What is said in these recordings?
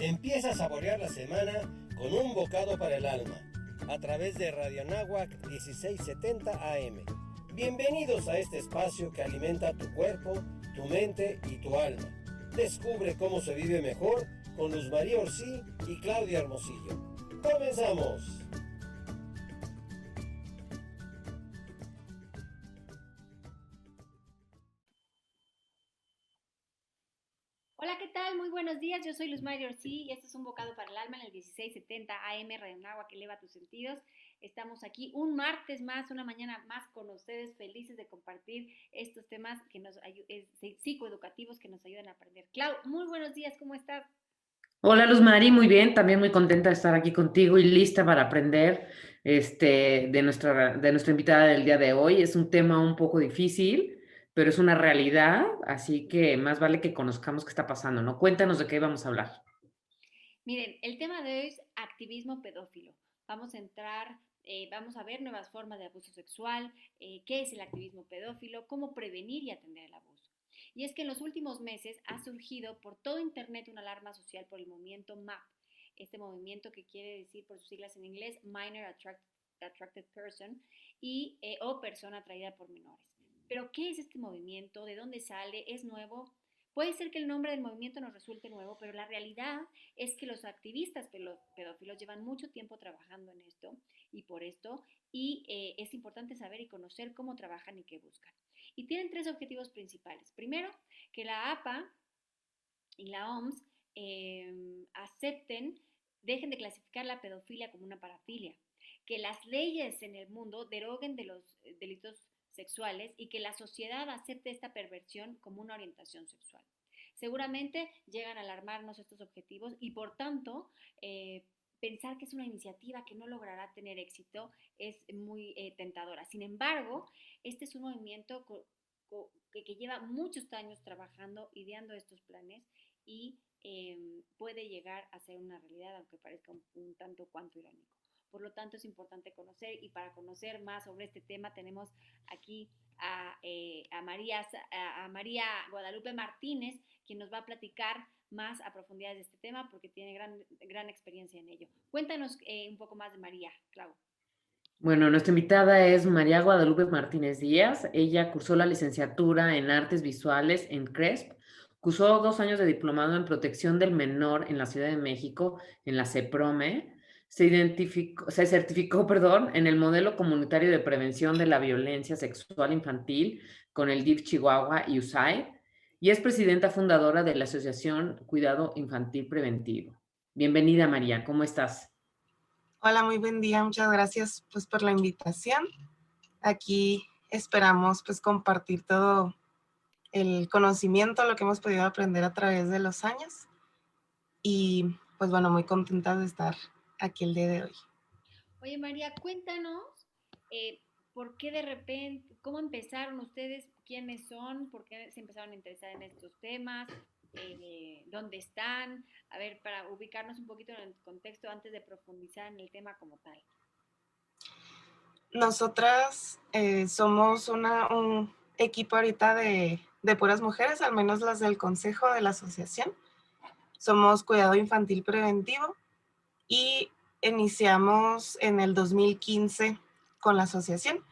Empieza a saborear la semana con un bocado para el alma, a través de Radio Anáhuac 1670 AM. Bienvenidos a este espacio que alimenta tu cuerpo, tu mente y tu alma. Descubre cómo se vive mejor con Luz María Orsí y Claudia Hermosillo. ¡Comenzamos! Hola, ¿qué tal? Muy buenos días. Yo soy Luz María Orsí y esto es Un Bocado para el Alma en el 1670 AM Radio Anáhuac que eleva tus sentidos. Estamos aquí un martes más, una mañana más con ustedes, felices de compartir estos temas que psicoeducativos que nos ayudan a aprender. Clau, muy buenos días, ¿cómo estás? Hola Luz Mari, muy bien, también muy contenta de estar aquí contigo y lista para aprender de nuestra invitada del día de hoy. Es un tema un poco difícil, pero es una realidad, así que más vale que conozcamos qué está pasando, ¿no? Cuéntanos de qué vamos a hablar. Miren, el tema de hoy es activismo pedófilo. Vamos a entrar, vamos a ver nuevas formas de abuso sexual, qué es el activismo pedófilo, cómo prevenir y atender el abuso. Y es que en los últimos meses ha surgido por todo Internet una alarma social por el movimiento MAP, este movimiento que quiere decir por sus siglas en inglés Attracted Person o persona atraída por menores. Pero ¿qué es este movimiento? ¿De dónde sale? ¿Es nuevo? Puede ser que el nombre del movimiento nos resulte nuevo, pero la realidad es que los activistas pedófilos llevan mucho tiempo trabajando en esto y por esto, es importante saber y conocer cómo trabajan y qué buscan. Y tienen tres objetivos principales. Primero, que la APA y la OMS dejen de clasificar la pedofilia como una parafilia, que las leyes en el mundo deroguen de los delitos sexuales y que la sociedad acepte esta perversión como una orientación sexual. Seguramente llegan a alarmarnos estos objetivos y por tanto pensar que es una iniciativa que no logrará tener éxito es muy tentadora. Sin embargo, este es un movimiento que lleva muchos años trabajando, ideando estos planes y puede llegar a ser una realidad, aunque parezca un tanto cuanto irónico. Por lo tanto, es importante conocer y para conocer más sobre este tema tenemos aquí a María Guadalupe Martínez, quien nos va a platicar más a profundidad de este tema porque tiene gran experiencia en ello. Cuéntanos un poco más de María, Clau. Bueno, nuestra invitada es María Guadalupe Martínez Díaz. Ella cursó la licenciatura en Artes Visuales en CRESP, cursó 2 años de diplomado en Protección del Menor en la Ciudad de México, en la CEPROME. Se certificó, en el modelo comunitario de prevención de la violencia sexual infantil con el DIF Chihuahua y USAID, y es presidenta fundadora de la Asociación Cuidado Infantil Preventivo. Bienvenida, María, ¿cómo estás? Hola, muy buen día. Muchas gracias pues por la invitación. Aquí esperamos pues compartir todo el conocimiento, lo que hemos podido aprender a través de los años. Y pues bueno, muy contenta de estar aquí el día de hoy. Oye, María, cuéntanos por qué de repente, cómo empezaron ustedes, quiénes son, por qué se empezaron a interesar en estos temas, dónde están, a ver, para ubicarnos un poquito en el contexto antes de profundizar en el tema como tal. Nosotras somos un equipo ahorita de puras mujeres, al menos las del consejo de la asociación. Somos Cuidado Infantil Preventivo y iniciamos en el 2015 con la asociación.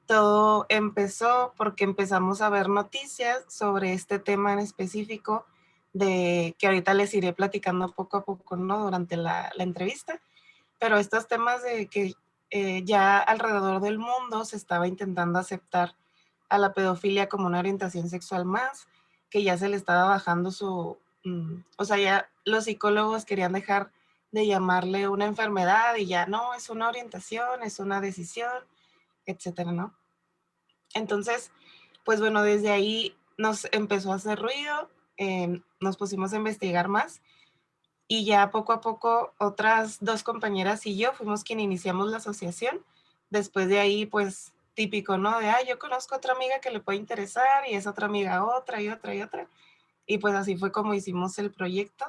Todo empezó porque empezamos a ver noticias sobre este tema en específico de que ahorita les iré platicando poco a poco, ¿no? Durante la entrevista, pero estos temas de que ya alrededor del mundo se estaba intentando aceptar a la pedofilia como una orientación sexual más, que ya se le estaba bajando o sea, ya los psicólogos querían dejar de llamarle una enfermedad y ya no, es una orientación, es una decisión, etcétera, ¿no? Entonces, pues bueno, desde ahí nos empezó a hacer ruido, nos pusimos a investigar más y ya poco a poco otras 2 compañeras y yo fuimos quien iniciamos la asociación. Después de ahí, pues típico, ¿no? De, yo conozco otra amiga que le puede interesar y esa otra amiga otra y otra y otra. Y pues así fue como hicimos el proyecto.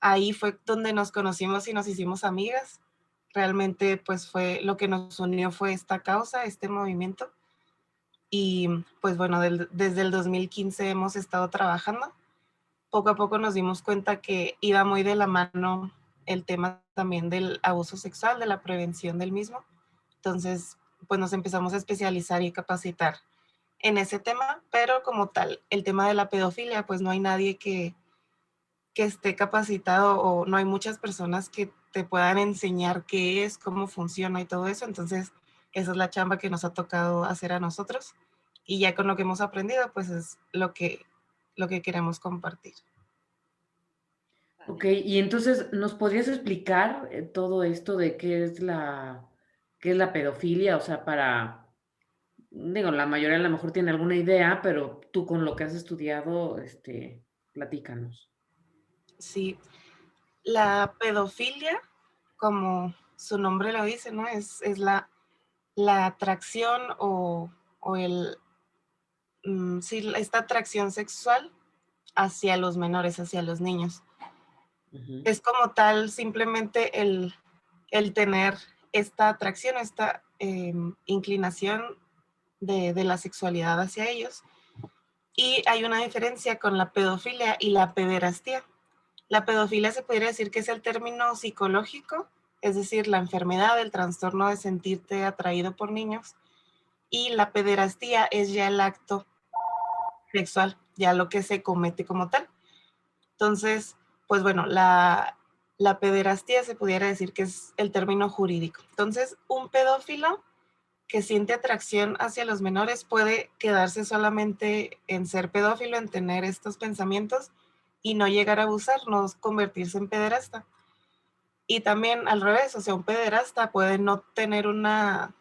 Ahí fue donde nos conocimos y nos hicimos amigas. Realmente pues fue lo que nos unió fue esta causa, este movimiento. Y pues bueno, desde el 2015 hemos estado trabajando poco a poco nos dimos cuenta que iba muy de la mano el tema también del abuso sexual, de la prevención del mismo. Entonces, pues nos empezamos a especializar y capacitar en ese tema, pero como tal, el tema de la pedofilia, pues no hay nadie que esté capacitado o no hay muchas personas que te puedan enseñar qué es, cómo funciona y todo eso. Entonces, esa es la chamba que nos ha tocado hacer a nosotros. Y ya con lo que hemos aprendido, pues es lo que queremos compartir. Ok, y entonces, ¿nos podrías explicar todo esto de qué es la pedofilia? O sea, digo, la mayoría a lo mejor tiene alguna idea, pero tú con lo que has estudiado, platícanos. Sí, la pedofilia, como su nombre lo dice, ¿no? Es la atracción o sí, esta atracción sexual hacia los menores, hacia los niños. Ujú. Es como tal simplemente el tener esta atracción, esta inclinación de la sexualidad hacia ellos. Y hay una diferencia con la pedofilia y la pederastía. La pedofilia se podría decir que es el término psicológico, es decir, la enfermedad, el trastorno de sentirte atraído por niños. Y la pederastía es ya el acto sexual, ya lo que se comete como tal. Entonces, pues bueno, la pederastía se pudiera decir que es el término jurídico. Entonces, un pedófilo que siente atracción hacia los menores puede quedarse solamente en ser pedófilo, en tener estos pensamientos y no llegar a abusar, no convertirse en pederasta. Y también al revés, o sea, un pederasta puede no tener una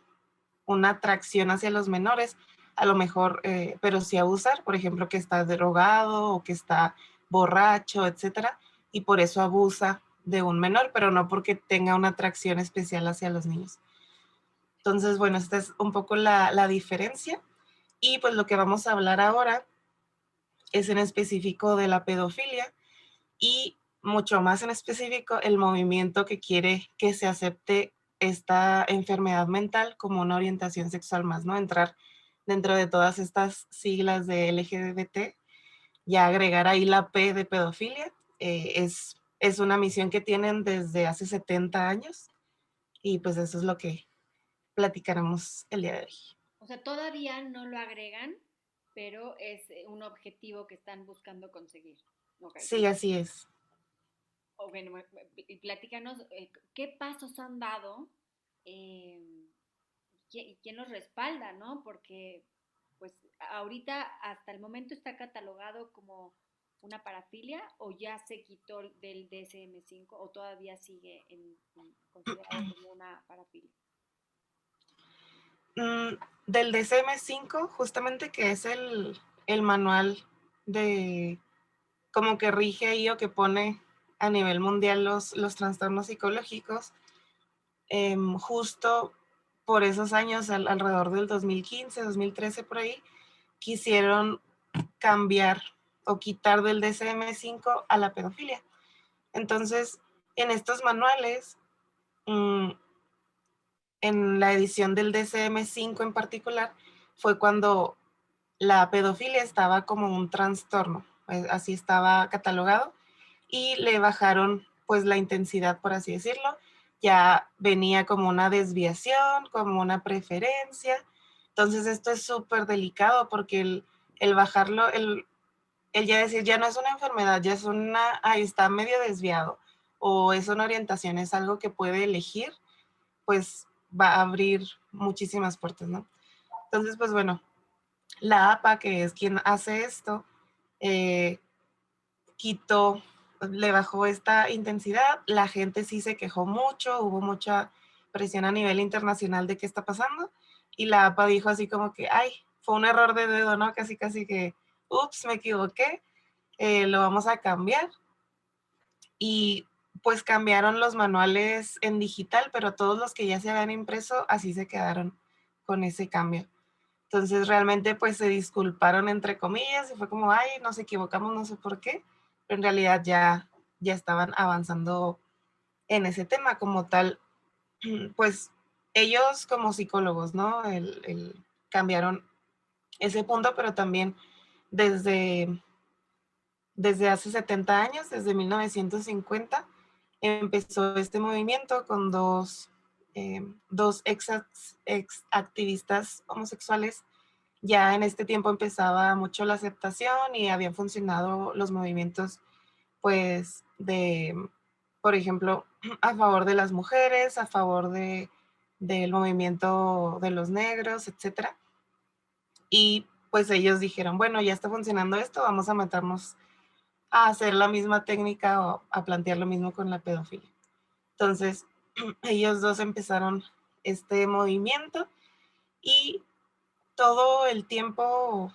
atracción hacia los menores, a lo mejor, pero sí abusar, por ejemplo, que está drogado o que está borracho, etcétera, y por eso abusa de un menor, pero no porque tenga una atracción especial hacia los niños. Entonces, bueno, esta es un poco la diferencia. Y pues lo que vamos a hablar ahora es en específico de la pedofilia y mucho más en específico el movimiento que quiere que se acepte esta enfermedad mental como una orientación sexual más, ¿no? Entrar dentro de todas estas siglas de LGBT y agregar ahí la P de pedofilia. Es una misión que tienen desde hace 70 años y pues eso es lo que platicaremos el día de hoy. O sea, todavía no lo agregan, pero es un objetivo que están buscando conseguir. Ok. Sí, así es. O bueno, y platícanos qué pasos han dado, eh, quién los respalda, ¿no? Porque, pues, ahorita hasta el momento está catalogado como una parafilia o ya se quitó del DSM-5 o todavía sigue considerado como una parafilia. Del DSM-5, justamente que es el manual de como que rige ahí o que pone a nivel mundial los trastornos psicológicos, justo por esos años, alrededor del 2015, 2013 por ahí, quisieron cambiar o quitar del DSM-5 a la pedofilia. Entonces, en estos manuales, mm, en la edición del DSM-5 en particular, fue cuando la pedofilia estaba como un trastorno, así estaba catalogado, y le bajaron pues la intensidad, por así decirlo. Ya venía como una desviación, como una preferencia. Entonces esto es súper delicado porque el bajarlo, el ya decir, ya no es una enfermedad, ya es ahí está medio desviado, o es una orientación, es algo que puede elegir, pues va a abrir muchísimas puertas, ¿no? Entonces, pues bueno, la APA, que es quien hace esto, eh, quitó, le bajó esta intensidad, la gente sí se quejó mucho, hubo mucha presión a nivel internacional de qué está pasando, y la APA dijo así como que, ay, fue un error de dedo, ¿no? Casi, casi que, ups, me equivoqué, lo vamos a cambiar, y pues cambiaron los manuales en digital, pero todos los que ya se habían impreso, así se quedaron con ese cambio. Entonces realmente pues se disculparon entre comillas y fue como, ay, nos equivocamos, no sé por qué, pero en realidad ya estaban avanzando en ese tema como tal. Pues ellos como psicólogos, ¿no? Cambiaron ese punto, pero también desde, desde hace 70 años, desde 1950, empezó este movimiento con dos ex activistas homosexuales. Ya en este tiempo empezaba mucho la aceptación y habían funcionado los movimientos, pues, por ejemplo, a favor de las mujeres, a favor del movimiento de los negros, etcétera. Y pues ellos dijeron, bueno, ya está funcionando esto, vamos a meternos a hacer la misma técnica o a plantear lo mismo con la pedofilia. Entonces, ellos dos empezaron este movimiento y todo el tiempo,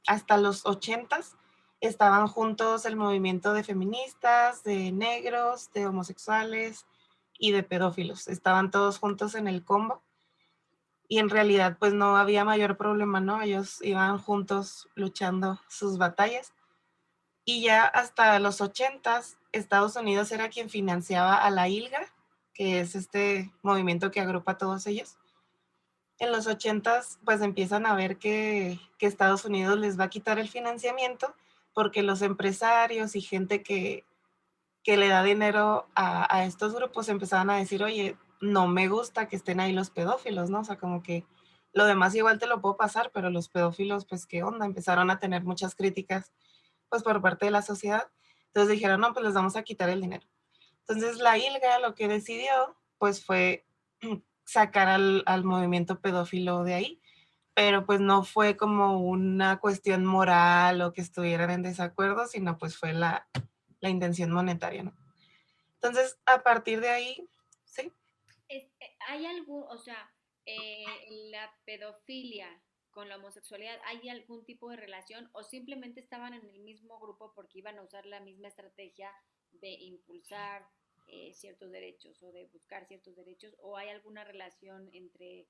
hasta los 80s, estaban juntos el movimiento de feministas, de negros, de homosexuales y de pedófilos. Estaban todos juntos en el combo y en realidad pues no había mayor problema, ¿no? Ellos iban juntos luchando sus batallas. Y ya hasta los 80s, Estados Unidos era quien financiaba a la ILGA, que es este movimiento que agrupa a todos ellos. En los 80s, pues empiezan a ver que Estados Unidos les va a quitar el financiamiento porque los empresarios y gente que le da dinero a estos grupos empezaban a decir, oye, no me gusta que estén ahí los pedófilos, ¿no? O sea, como que lo demás igual te lo puedo pasar, pero los pedófilos, pues, ¿qué onda? Empezaron a tener muchas críticas, pues, por parte de la sociedad. Entonces dijeron, no, pues les vamos a quitar el dinero. Entonces la ILGA lo que decidió, pues, fue sacar al movimiento pedófilo de ahí, pero pues no fue como una cuestión moral o que estuvieran en desacuerdo, sino pues fue la intención monetaria, ¿no? Entonces, a partir de ahí, sí. ¿Hay algún, o sea, la pedofilia con la homosexualidad, hay algún tipo de relación o simplemente estaban en el mismo grupo porque iban a usar la misma estrategia de impulsar ciertos derechos o de buscar ciertos derechos, o hay alguna relación entre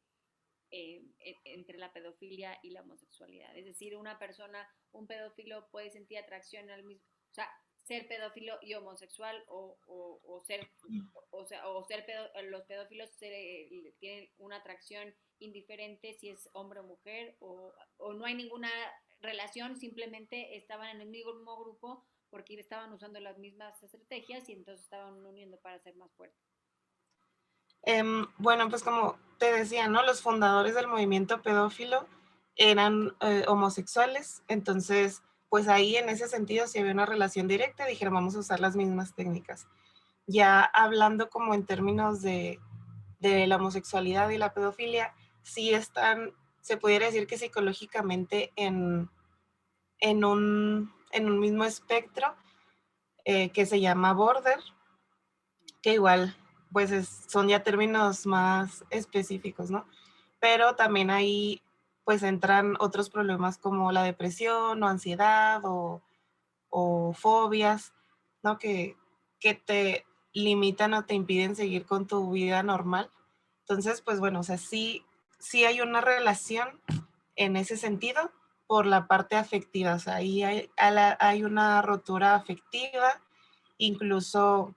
la pedofilia y la homosexualidad? Es decir, una persona, un pedófilo puede sentir atracción al mismo, o sea, ser pedófilo y homosexual o ser, o sea, los pedófilos tienen una atracción indiferente si es hombre o mujer, o no hay ninguna relación, simplemente estaban en el mismo grupo porque estaban usando las mismas estrategias y entonces estaban uniendo para ser más fuertes. Bueno, pues como te decía, ¿no? Los fundadores del movimiento pedófilo eran homosexuales, entonces, pues ahí en ese sentido, si había una relación directa, dijeron, vamos a usar las mismas técnicas. Ya hablando como en términos de la homosexualidad y la pedofilia, sí están, se pudiera decir que psicológicamente en un mismo espectro, que se llama border, que igual pues son ya términos más específicos, ¿no? Pero también ahí pues entran otros problemas como la depresión o ansiedad o fobias, ¿no? Que te limitan o te impiden seguir con tu vida normal. Entonces, pues bueno, o sea, sí hay una relación en ese sentido por la parte afectiva, o sea, ahí hay una rotura afectiva, incluso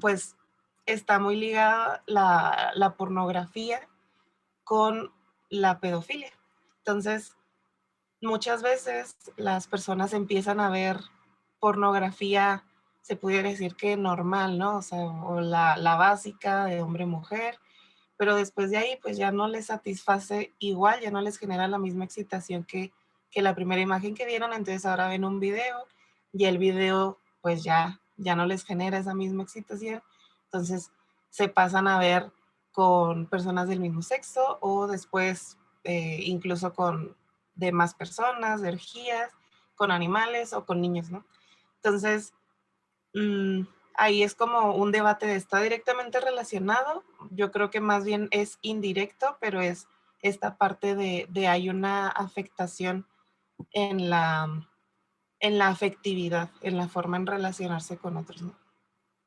pues está muy ligada la pornografía con la pedofilia. Entonces, muchas veces las personas empiezan a ver pornografía, se pudiera decir que normal, ¿no? O sea, o la básica de hombre-mujer, pero después de ahí, pues ya no les satisface igual, ya no les genera la misma excitación que la primera imagen que vieron, entonces ahora ven un video y el video, pues ya no les genera esa misma excitación, entonces se pasan a ver con personas del mismo sexo o después incluso con demás personas, de orgías, con animales o con niños, ¿no? Entonces, ahí es como un debate de está directamente relacionado. Yo creo que más bien es indirecto, pero es esta parte de hay una afectación en la afectividad, en la forma en relacionarse con otros, ¿no?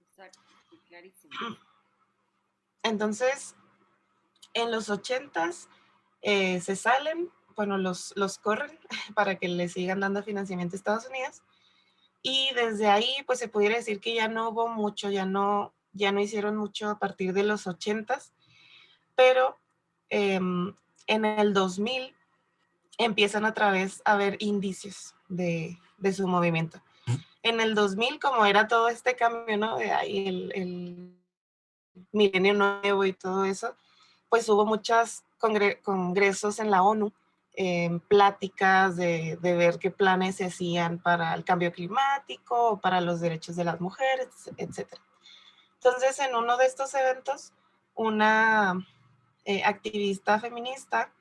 Exacto, sí, clarísimo. Entonces, en los 80s se salen, bueno, los corren para que le sigan dando financiamiento a Estados Unidos. Y desde ahí, pues se pudiera decir que ya no hubo mucho, ya no hicieron mucho a partir de los 80s, pero en el 2000 empiezan otra vez a haber indicios de su movimiento. En el 2000, como era todo este cambio, ¿no? De ahí el milenio nuevo y todo eso, pues hubo muchos congresos en la ONU, pláticas de ver qué planes se hacían para el cambio climático, para los derechos de las mujeres, etc. Entonces, en uno de estos eventos, una activista feminista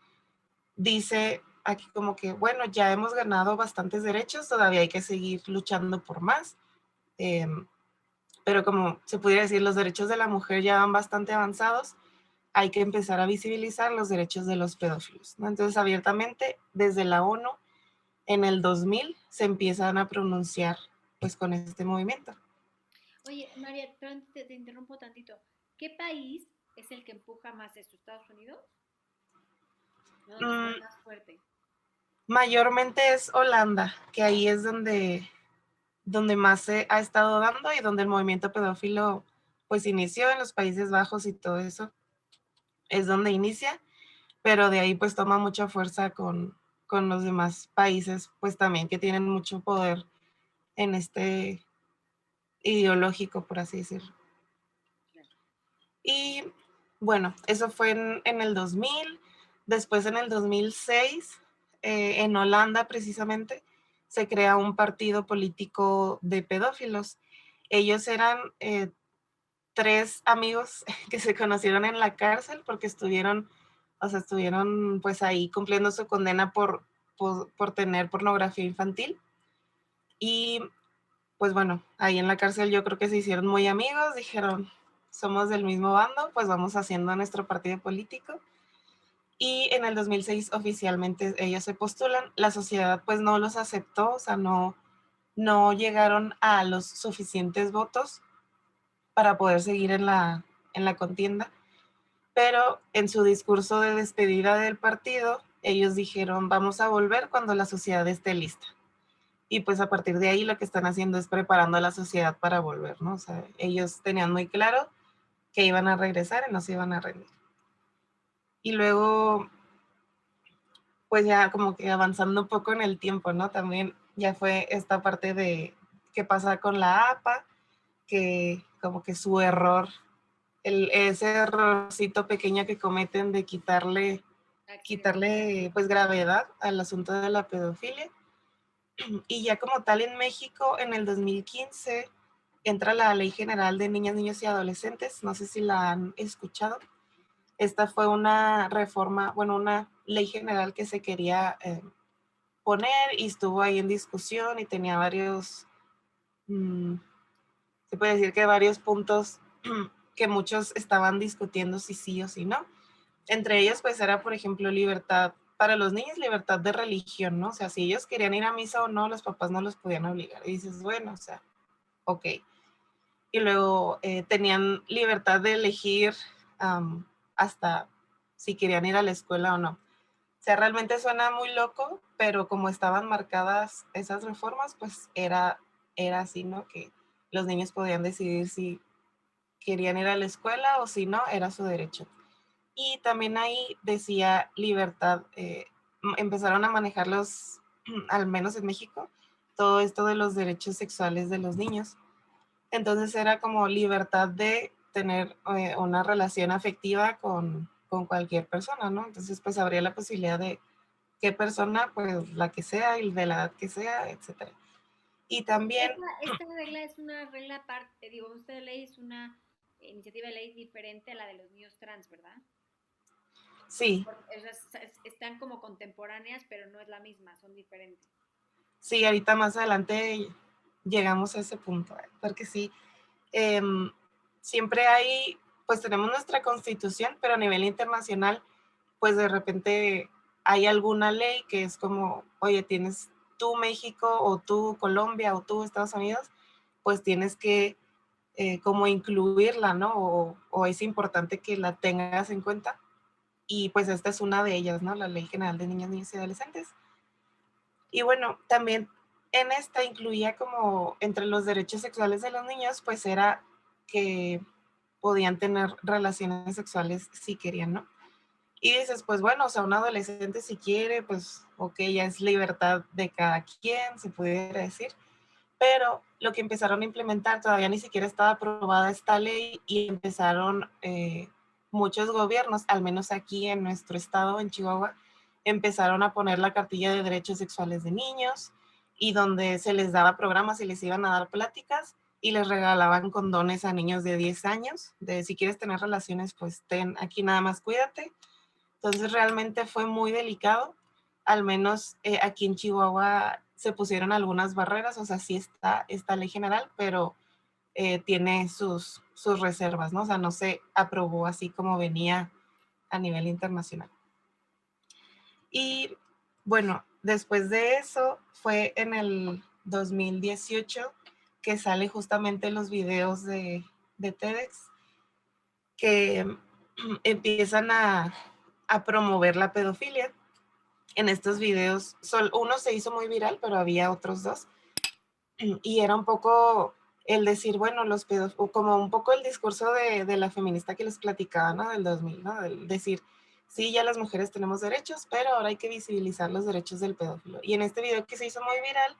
dice aquí como que, bueno, ya hemos ganado bastantes derechos, todavía hay que seguir luchando por más, pero como se pudiera decir, los derechos de la mujer ya van bastante avanzados, hay que empezar a visibilizar los derechos de los pedófilos, ¿no? Entonces, abiertamente, desde la ONU, en el 2000, se empiezan a pronunciar, pues, con este movimiento. Oye, María, te interrumpo tantito. ¿Qué país es el que empuja más esto? ¿Estados Unidos? ¿Dónde está Mm, más fuerte? Mayormente es Holanda, que ahí es donde más se ha estado dando y donde el movimiento pedófilo pues inició en los Países Bajos y todo eso, es donde inicia, pero de ahí pues toma mucha fuerza con los demás países, pues también que tienen mucho poder en este ideológico, por así decirlo. Claro. Y bueno, eso fue en el 2000, después en el 2006, en Holanda precisamente, se crea un partido político de pedófilos. Ellos eran 3 amigos que se conocieron en la cárcel porque estuvieron, o sea, estuvieron pues ahí cumpliendo su condena por tener pornografía infantil. Y pues bueno, ahí en la cárcel yo creo que se hicieron muy amigos, dijeron, somos del mismo bando, pues vamos haciendo nuestro partido político. Y en el 2006 oficialmente ellos se postulan, la sociedad pues no los aceptó, o sea, no llegaron a los suficientes votos para poder seguir en la contienda, pero en su discurso de despedida del partido, ellos dijeron, vamos a volver cuando la sociedad esté lista. Y pues a partir de ahí lo que están haciendo es preparando a la sociedad para volver, ¿no? O sea, ellos tenían muy claro que iban a regresar y no se iban a rendir. Y luego, pues ya como que avanzando un poco en el tiempo, ¿no? También ya fue esta parte de qué pasa con la APA, que como que su error, ese errorcito pequeño que cometen de quitarle pues gravedad al asunto de la pedofilia. Y ya como tal en México, en el 2015, entra la Ley General de Niñas, Niños y Adolescentes. No sé si la han escuchado. Esta fue una reforma, bueno, una ley general que se quería poner y estuvo ahí en discusión y tenía varios, se puede decir que varios puntos que muchos estaban discutiendo si sí o si no. Entre ellos, pues era, por ejemplo, libertad para los niños, libertad de religión, ¿no? O sea, si ellos querían ir a misa o no, los papás no los podían obligar. Y dices, bueno, o sea, ok. Y luego tenían libertad de elegir hasta si querían ir a la escuela o no. O sea, realmente suena muy loco, pero como estaban marcadas esas reformas, pues era así, ¿no? Que los niños podían decidir si querían ir a la escuela o si no, era su derecho. Y también ahí decía libertad, empezaron a manejarlos, al menos en México, todo esto de los derechos sexuales de los niños. Entonces era como libertad de tener una relación afectiva con cualquier persona, ¿no? Entonces pues habría la posibilidad de qué persona, pues la que sea y de la edad que sea, etcétera. Y también, Esta regla es una regla aparte, digo, esta ley es una iniciativa de ley diferente a la de los niños trans, ¿verdad? sí, O sea, están como contemporáneas, pero no es la misma, son diferentes. sí, ahorita más adelante llegamos a ese punto, porque sí, em, siempre hay, pues tenemos nuestra constitución, pero a nivel internacional, pues de repente hay alguna ley que es como, oye, tienes tú México o tú Colombia o tú Estados Unidos, pues tienes que como incluirla, ¿no? O es importante que la tengas en cuenta. Y pues esta es una de ellas, ¿no? La Ley General de Niñas, Niños y Adolescentes. Y bueno, también en esta incluía como entre los derechos sexuales de los niños, pues era que podían tener relaciones sexuales si querían, ¿no? Y dices, pues bueno, o sea, un adolescente si quiere, pues ok, ya es libertad de cada quien, se pudiera decir. Pero lo que empezaron a implementar, todavía ni siquiera estaba aprobada esta ley y empezaron muchos gobiernos, al menos aquí en nuestro estado, en Chihuahua, empezaron a poner la cartilla de derechos sexuales de niños y donde se les daba programas y les iban a dar pláticas y les regalaban condones a niños de 10 años, de si quieres tener relaciones, pues ten, aquí nada más cuídate. Entonces realmente fue muy delicado, al menos aquí en Chihuahua se pusieron algunas barreras, o sea, sí está esta ley general, pero tiene sus reservas, ¿no? O sea, no se aprobó así como venía a nivel internacional. Y bueno, después de eso fue en el 2018 que sale justamente los videos de TEDx que empiezan a promover la pedofilia. En estos videos, uno se hizo muy viral, pero había otros dos. Y era un poco el decir, bueno, los pedófilos, como un poco el discurso de la feminista que les platicaba, ¿no? Del 2000, ¿no? Del decir, sí, ya las mujeres tenemos derechos, pero ahora hay que visibilizar los derechos del pedófilo. Y en este video que se hizo muy viral,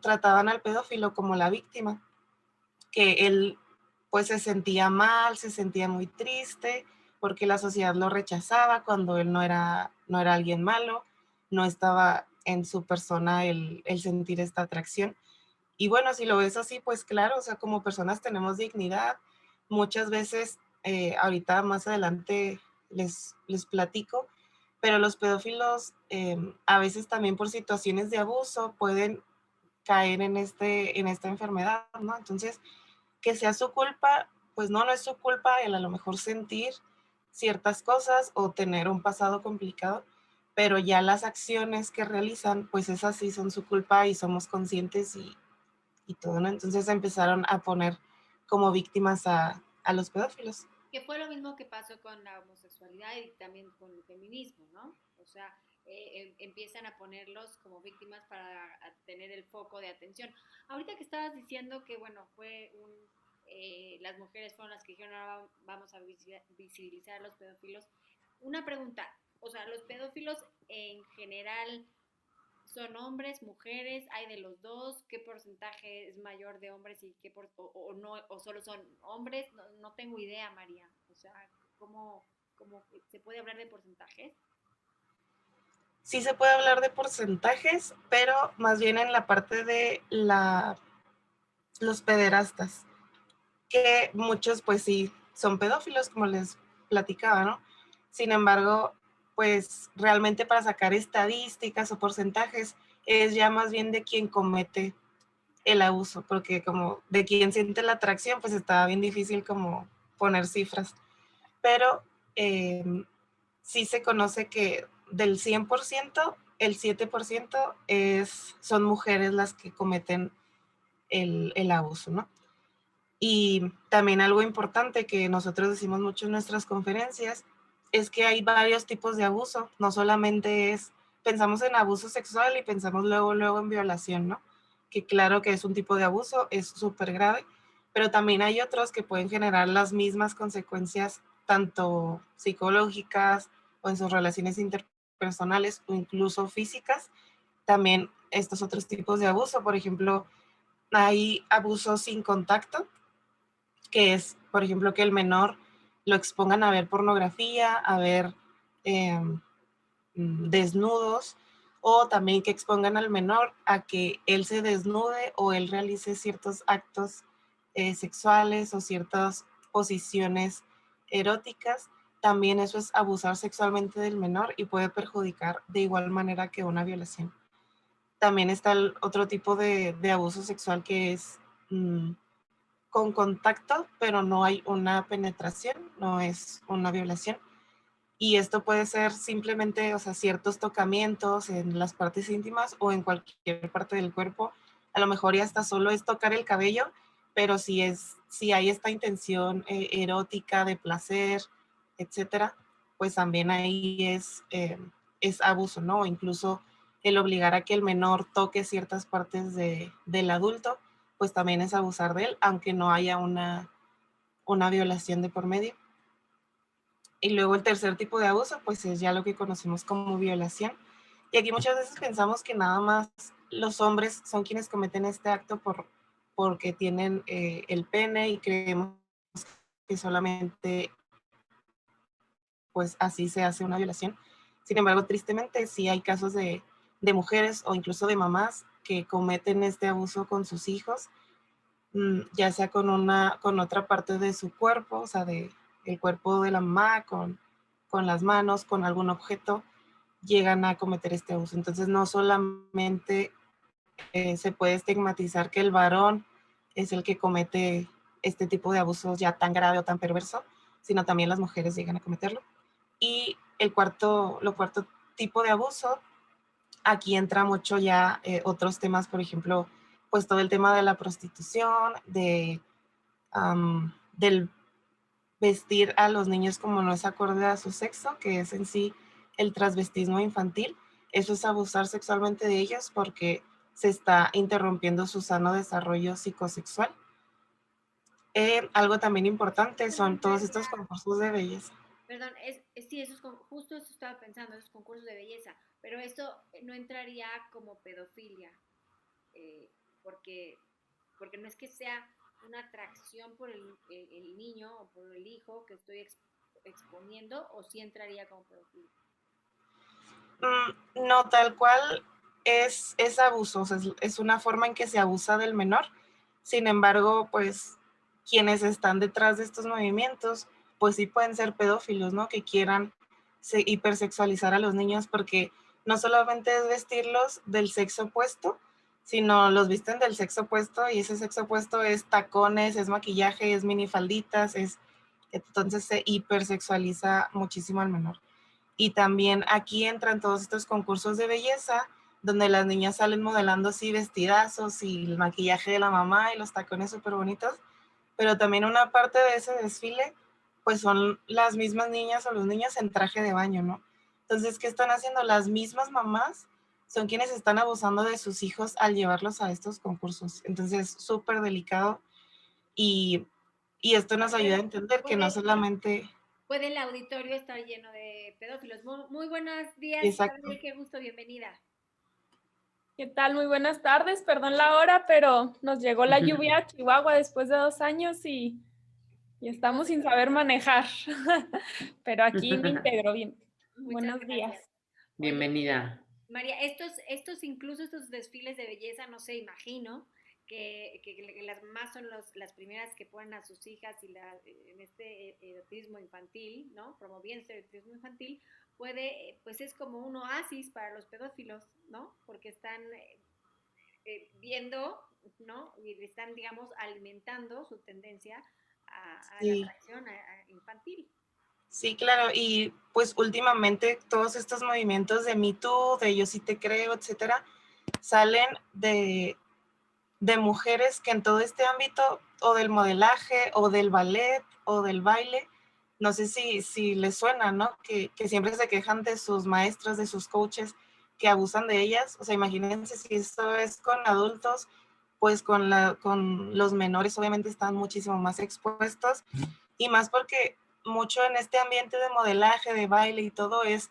trataban al pedófilo como la víctima, que él pues se sentía mal, se sentía muy triste, porque la sociedad lo rechazaba cuando él no era alguien malo, no estaba en su persona el sentir esta atracción. Y bueno, si lo ves así, pues claro, o sea, como personas tenemos dignidad. Muchas veces, ahorita más adelante les platico, pero los pedófilos a veces también por situaciones de abuso pueden caer en esta enfermedad, ¿no? Entonces, que sea su culpa, pues no, no es su culpa el a lo mejor sentir ciertas cosas o tener un pasado complicado, pero ya las acciones que realizan, pues esas sí son su culpa y somos conscientes y todo, ¿no? Entonces empezaron a poner como víctimas a los pedófilos. Que fue lo mismo que pasó con la homosexualidad y también con el feminismo, ¿no? O sea, empiezan a ponerlos como víctimas para tener el foco de atención. Ahorita que estabas diciendo que, bueno, las mujeres fueron las que dijeron, ahora vamos a visibilizar a los pedófilos. Una pregunta, o sea, los pedófilos en general son hombres, mujeres, hay de los dos, qué porcentaje es mayor de hombres y o no, o solo son hombres, no, no tengo idea, María. O sea, ¿cómo se puede hablar de porcentajes? Sí se puede hablar de porcentajes, pero más bien en la parte de los pederastas, que muchos pues sí son pedófilos, como les platicaba, ¿no? Sin embargo, pues realmente para sacar estadísticas o porcentajes es ya más bien de quien comete el abuso, porque como de quien siente la atracción, pues está bien difícil como poner cifras. Pero sí se conoce que del 100%, el 7% son mujeres las que cometen el abuso, ¿no? Y también algo importante que nosotros decimos mucho en nuestras conferencias es que hay varios tipos de abuso, no solamente pensamos en abuso sexual y pensamos luego en violación, ¿no? Que claro que es un tipo de abuso, es súper grave, pero también hay otros que pueden generar las mismas consecuencias, tanto psicológicas o en sus relaciones interpersonales o incluso físicas. También estos otros tipos de abuso, por ejemplo, hay abuso sin contacto, que es, por ejemplo, que el menor lo expongan a ver pornografía, a ver eh, desnudos, o también que expongan al menor a que él se desnude o él realice ciertos actos sexuales o ciertas posiciones eróticas. También eso es abusar sexualmente del menor y puede perjudicar de igual manera que una violación. También está el otro tipo de abuso sexual que es con contacto, pero no hay una penetración, no es una violación. Y esto puede ser simplemente, o sea, ciertos tocamientos en las partes íntimas o en cualquier parte del cuerpo. A lo mejor ya hasta solo es tocar el cabello, pero si hay esta intención erótica, de placer, etcétera, pues también ahí es abuso, ¿no? O incluso el obligar a que el menor toque ciertas partes del adulto, pues también es abusar de él, aunque no haya una violación de por medio. Y luego el tercer tipo de abuso, pues es ya lo que conocemos como violación. Y aquí muchas veces pensamos que nada más los hombres son quienes cometen este acto porque tienen el pene y creemos que solamente pues así se hace una violación. Sin embargo, tristemente sí hay casos de mujeres o incluso de mamás que cometen este abuso con sus hijos, ya sea con otra parte de su cuerpo, o sea, el cuerpo de la mamá, con las manos, con algún objeto, llegan a cometer este abuso. Entonces, no solamente se puede estigmatizar que el varón es el que comete este tipo de abusos ya tan grave o tan perverso, sino también las mujeres llegan a cometerlo. Y lo cuarto tipo de abuso, aquí entra mucho ya otros temas, por ejemplo, pues todo el tema de la prostitución, del vestir a los niños como no es acorde a su sexo, que es en sí el transvestismo infantil. Eso es abusar sexualmente de ellos porque se está interrumpiendo su sano desarrollo psicosexual. Algo también importante son todos estos concursos de belleza. Perdón, sí, justo eso estaba pensando, esos concursos de belleza, pero esto no entraría como pedofilia, eh, porque, porque no es que sea una atracción por el niño o por el hijo que estoy exponiendo, o sí entraría como pedofilia. No, tal cual es abuso, o sea, es una forma en que se abusa del menor. Sin embargo, pues quienes están detrás de estos movimientos, pues sí pueden ser pedófilos, ¿no? Que quieran hipersexualizar a los niños porque no solamente es vestirlos del sexo opuesto, sino los visten del sexo opuesto y ese sexo opuesto es tacones, es maquillaje, es minifalditas, entonces se hipersexualiza muchísimo al menor. Y también aquí entran todos estos concursos de belleza, donde las niñas salen modelando así vestidazos y el maquillaje de la mamá y los tacones súper bonitos, pero también una parte de ese desfile, pues son las mismas niñas o los niños en traje de baño, ¿no? Entonces, ¿qué están haciendo? Las mismas mamás son quienes están abusando de sus hijos al llevarlos a estos concursos. Entonces, súper delicado y, y esto nos ayuda a entender que no solamente... Puede el auditorio estar lleno de pedófilos. Muy buenos días, Exacto. qué gusto, bienvenida. ¿Qué tal? Muy buenas tardes. Perdón la hora, pero nos llegó la lluvia a Chihuahua después de 2 años y estamos sin saber manejar. Pero aquí me integro bien. Buenos días. Bienvenida. Oye, María, incluso estos desfiles de belleza, no sé, imagino que las mamás son las primeras que ponen a sus hijas en este erotismo infantil, ¿no? Promoviendo este erotismo infantil, pues es como un oasis para los pedófilos, ¿no? Porque están viendo, ¿no? Y están, digamos, alimentando su tendencia a la atracción infantil. Sí, claro, y pues últimamente todos estos movimientos de Me Too, de Yo sí te creo, etcétera, salen de mujeres que en todo este ámbito, o del modelaje, o del ballet, o del baile, no sé si les suena, ¿no? Que siempre se quejan de sus maestras, de sus coaches, que abusan de ellas. O sea, imagínense si esto es con adultos, pues con los menores obviamente están muchísimo más expuestos, y más porque mucho en este ambiente de modelaje, de baile y todo es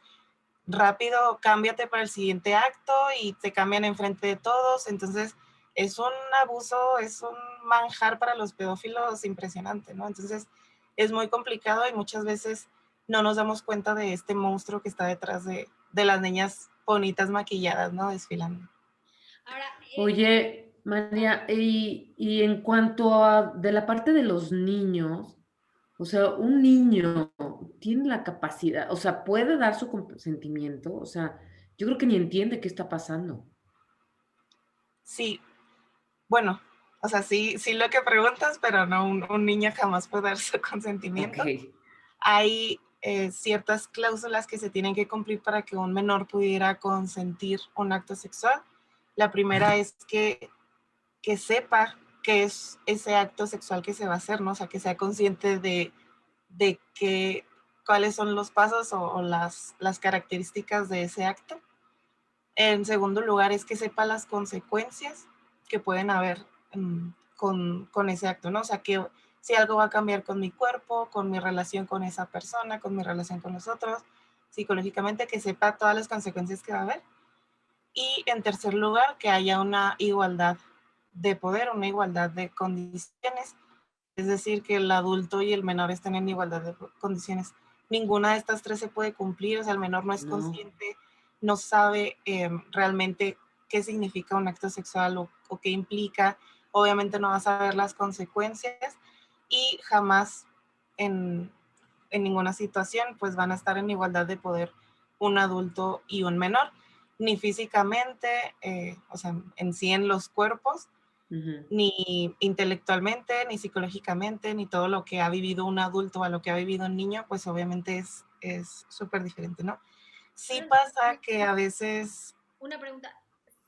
rápido, cámbiate para el siguiente acto y te cambian enfrente de todos. Entonces es un abuso, es un manjar para los pedófilos impresionante, ¿no? Entonces es muy complicado y muchas veces no nos damos cuenta de este monstruo que está detrás de las niñas bonitas maquilladas, ¿no? Desfilando. Ahora, Oye, María, y en cuanto a de la parte de los niños, o sea, un niño tiene la capacidad, o sea, puede dar su consentimiento, o sea, yo creo que ni entiende qué está pasando. Sí, bueno, o sea, sí lo que preguntas, pero no, un niño jamás puede dar su consentimiento. Okay. Hay ciertas cláusulas que se tienen que cumplir para que un menor pudiera consentir un acto sexual. La primera es que sepa qué es ese acto sexual que se va a hacer, ¿no? O sea, que sea consciente de que, cuáles son los pasos o las características de ese acto. En segundo lugar, es que sepa las consecuencias que pueden haber con ese acto, ¿no? O sea, que si algo va a cambiar con mi cuerpo, con mi relación con esa persona, con mi relación con los otros, psicológicamente, que sepa todas las consecuencias que va a haber. Y en tercer lugar, que haya una igualdad de poder, una igualdad de condiciones, es decir, que el adulto y el menor estén en igualdad de condiciones. Ninguna de estas tres se puede cumplir, o sea, el menor no es consciente, no sabe realmente qué significa un acto sexual o qué implica, obviamente no va a saber las consecuencias y jamás en ninguna situación pues van a estar en igualdad de poder un adulto y un menor, ni físicamente, o sea, en sí en los cuerpos, ni intelectualmente, ni psicológicamente, ni todo lo que ha vivido un adulto a lo que ha vivido un niño, pues obviamente es súper diferente, ¿no? Sí pasa que a veces... Una pregunta,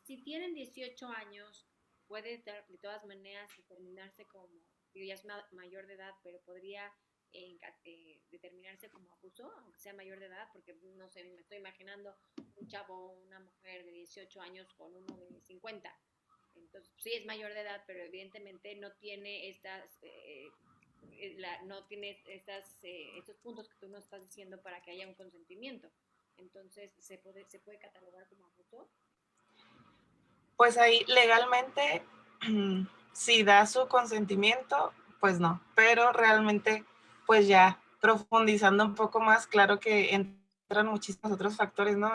si tienen 18 años, puede de todas maneras determinarse como, digo, ya es mayor de edad, pero podría determinarse como abuso, aunque sea mayor de edad, porque no sé, me estoy imaginando un chavo, una mujer de 18 años con uno de 50. Entonces, sí es mayor de edad, pero evidentemente no tiene no tiene estos puntos que tú nos estás diciendo para que haya un consentimiento. Entonces, ¿se puede catalogar como abuso? Pues ahí legalmente, si da su consentimiento, pues no, pero realmente, pues ya profundizando un poco más, claro que entran muchísimos otros factores, ¿no?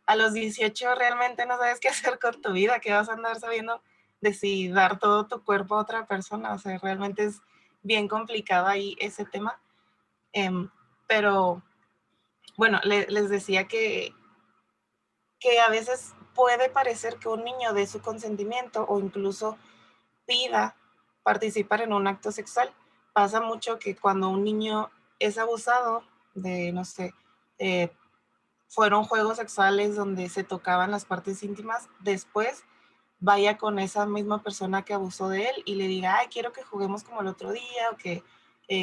A los 18 realmente no sabes qué hacer con tu vida, qué vas a andar sabiendo de si dar todo tu cuerpo a otra persona, o sea, realmente es bien complicado ahí ese tema. Pero bueno, les decía que a veces puede parecer que un niño dé su consentimiento o incluso pida participar en un acto sexual. Pasa mucho que cuando un niño es abusado de, no sé, fueron juegos sexuales donde se tocaban las partes íntimas, después vaya con esa misma persona que abusó de él y le diga, ay, quiero que juguemos como el otro día, o que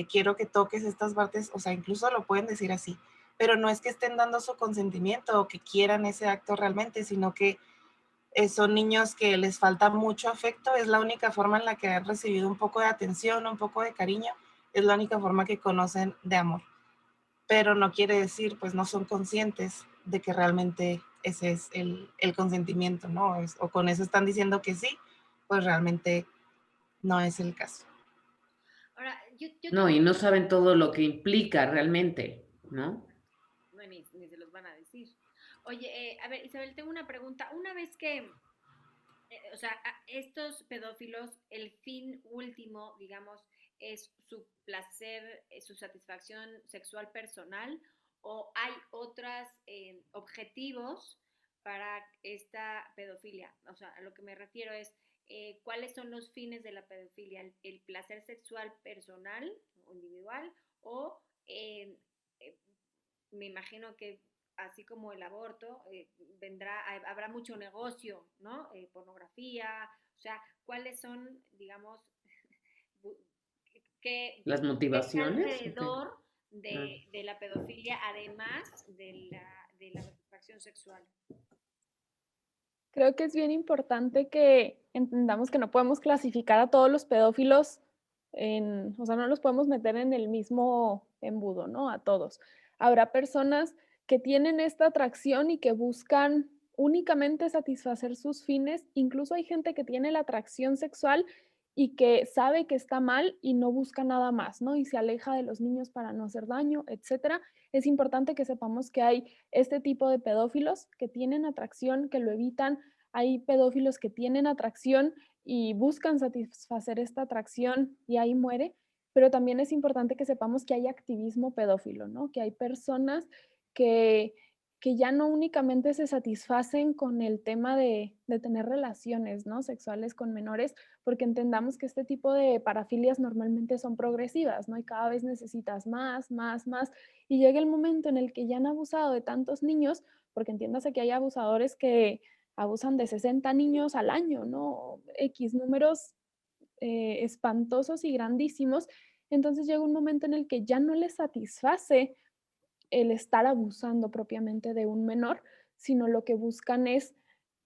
quiero que toques estas partes, o sea, incluso lo pueden decir así, pero no es que estén dando su consentimiento o que quieran ese acto realmente, sino que son niños que les falta mucho afecto, es la única forma en la que han recibido un poco de atención, un poco de cariño, es la única forma que conocen de amor, pero no quiere decir, pues no son conscientes de que realmente ese es el consentimiento, ¿no? O con eso están diciendo que sí, pues realmente no es el caso. Ahora, no, y no saben todo lo que implica realmente, ¿no? No, ni se los van a decir. Oye, a ver, Isabel, tengo una pregunta. Una vez que, o sea, estos pedófilos, el fin último, digamos, es su placer, su satisfacción sexual personal, o hay otros objetivos para esta pedofilia. O sea, a lo que me refiero es, ¿cuáles son los fines de la pedofilia? ¿El placer sexual personal o individual o eh, me imagino que así como el aborto, habrá mucho negocio, ¿no? Pornografía, o sea, ¿cuáles son, digamos, qué ¿Las está motivaciones? Okay. alrededor de la pedofilia, además de la satisfacción sexual? Creo que es bien importante que entendamos que no podemos clasificar a todos los pedófilos o sea, no los podemos meter en el mismo embudo, ¿no? A todos. Habrá personas que tienen esta atracción y que buscan únicamente satisfacer sus fines. Incluso hay gente que tiene la atracción sexual y que sabe que está mal y no busca nada más, ¿no? Y se aleja de los niños para no hacer daño, etcétera. Es importante que sepamos que hay este tipo de pedófilos que tienen atracción, que lo evitan. Hay pedófilos que tienen atracción y buscan satisfacer esta atracción y ahí muere, pero también es importante que sepamos que hay activismo pedófilo, ¿no? Que hay personas que, que ya no únicamente se satisfacen con el tema de tener relaciones, ¿no? Sexuales con menores, porque entendamos que este tipo de parafilias normalmente son progresivas, ¿no? Y cada vez necesitas más, más, más, y llega el momento en el que ya han abusado de tantos niños, porque entiéndase que hay abusadores que abusan de 60 niños al año, ¿no? X números espantosos y grandísimos. Entonces llega un momento en el que ya no les satisface el estar abusando propiamente de un menor, sino lo que buscan es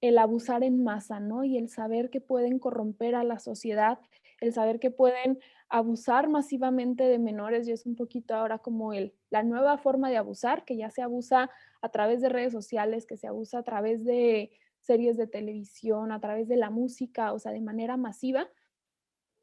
el abusar en masa, ¿no? Y el saber que pueden corromper a la sociedad, el saber que pueden abusar masivamente de menores, y es un poquito ahora como la nueva forma de abusar, que ya se abusa a través de redes sociales, que se abusa a través de series de televisión, a través de la música, o sea, de manera masiva,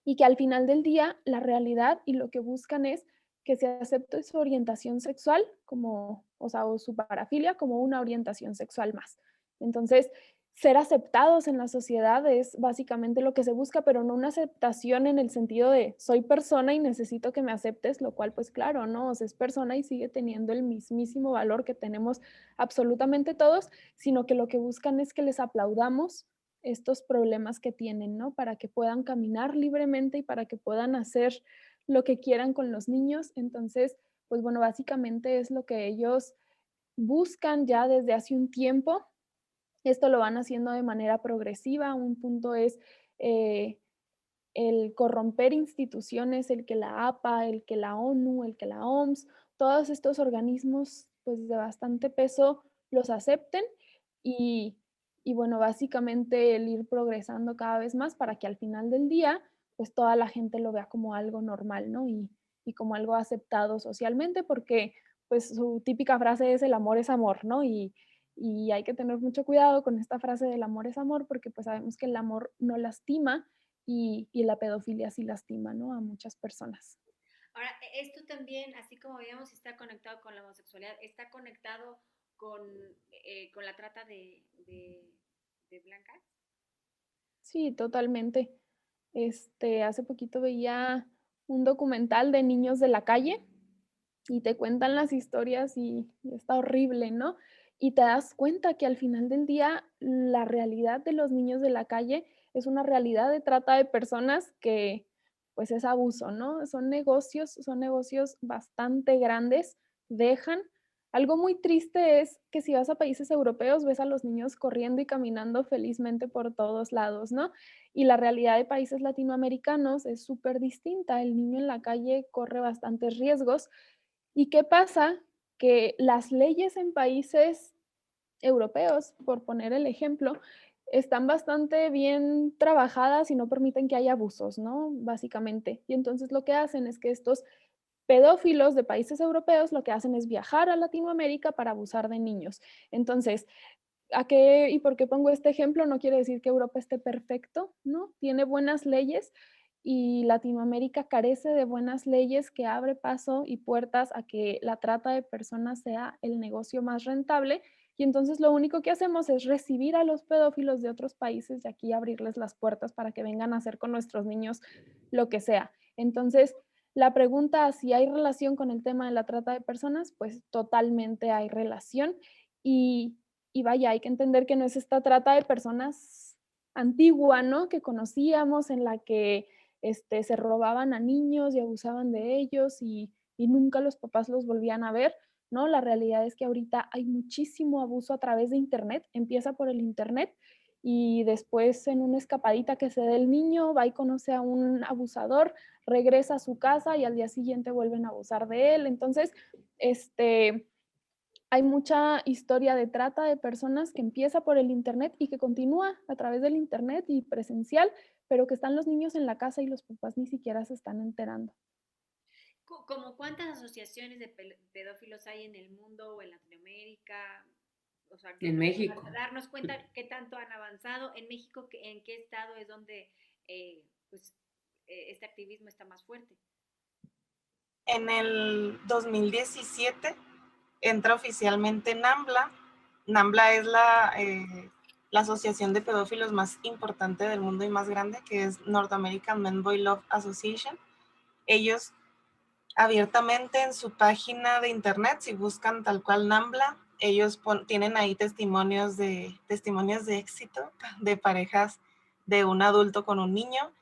y que al final del día la realidad y lo que buscan es que se acepte su orientación sexual como, o sea, o su parafilia como una orientación sexual más. Entonces, ser aceptados en la sociedad es básicamente lo que se busca, pero no una aceptación en el sentido de soy persona y necesito que me aceptes, lo cual pues claro, ¿no? O sea, es persona y sigue teniendo el mismísimo valor que tenemos absolutamente todos, sino que lo que buscan es que les aplaudamos estos problemas que tienen, ¿no? Para que puedan caminar libremente y para que puedan hacer lo que quieran con los niños. Entonces, pues bueno, básicamente es lo que ellos buscan ya desde hace un tiempo. Esto lo van haciendo de manera progresiva. Un punto es eh, el corromper instituciones, el que la APA, el que la ONU, el que la OMS, todos estos organismos pues de bastante peso los acepten y, y bueno, básicamente el ir progresando cada vez más para que al final del día pues toda la gente lo vea como algo normal, ¿no? Y como algo aceptado socialmente porque pues su típica frase es el amor es amor, ¿no? Y hay que tener mucho cuidado con esta frase del amor es amor porque pues sabemos que el amor no lastima y la pedofilia sí lastima, ¿no? A muchas personas. Ahora, esto también, así como veíamos, está conectado con la homosexualidad, está conectado con la trata de blancas. Sí, totalmente. Hace poquito veía un documental de niños de la calle y te cuentan las historias y está horrible, ¿no? Y te das cuenta que al final del día la realidad de los niños de la calle es una realidad de trata de personas que pues es abuso, ¿no? Son negocios bastante grandes, dejan. Algo muy triste es que si vas a países europeos ves a los niños corriendo y caminando felizmente por todos lados, ¿no? Y la realidad de países latinoamericanos es súper distinta. El niño en la calle corre bastantes riesgos. ¿Y qué pasa? Que las leyes en países europeos, por poner el ejemplo, están bastante bien trabajadas y no permiten que haya abusos, ¿no? Básicamente. Y entonces lo que hacen es que estos pedófilos de países europeos lo que hacen es viajar a Latinoamérica para abusar de niños. Entonces, ¿a qué y por qué pongo este ejemplo? No quiere decir que Europa esté perfecto, ¿no? Tiene buenas leyes y Latinoamérica carece de buenas leyes que abre paso y puertas a que la trata de personas sea el negocio más rentable. Y entonces lo único que hacemos es recibir a los pedófilos de otros países y aquí abrirles las puertas para que vengan a hacer con nuestros niños lo que sea. Entonces, la pregunta si hay relación con el tema de la trata de personas, pues totalmente hay relación. Y y vaya, hay que entender que no es esta trata de personas antigua, ¿no? Que conocíamos, en la que se robaban a niños y abusaban de ellos y nunca los papás los volvían a ver, ¿no? La realidad es que ahorita hay muchísimo abuso a través de Internet, empieza por el Internet y después en una escapadita que se dé el niño, va y conoce a un abusador, regresa a su casa y al día siguiente vuelven a abusar de él. Entonces, hay mucha historia de trata de personas que empieza por el Internet y que continúa a través del Internet y presencial, pero que están los niños en la casa y los papás ni siquiera se están enterando. ¿Como cuántas asociaciones de pedófilos hay en el mundo o en Latinoamérica? O sea, En México. para darnos cuenta qué tanto han avanzado. En México, ¿en qué estado es donde pues, este activismo está más fuerte? En el 2017 entra oficialmente NAMBLA. NAMBLA es la asociación de pedófilos más importante del mundo y más grande, que es North American Men Boy Love Association. Ellos abiertamente en su página de internet, si buscan tal cual NAMBLA, ellos tienen ahí testimonios de éxito de parejas de un adulto con un niño,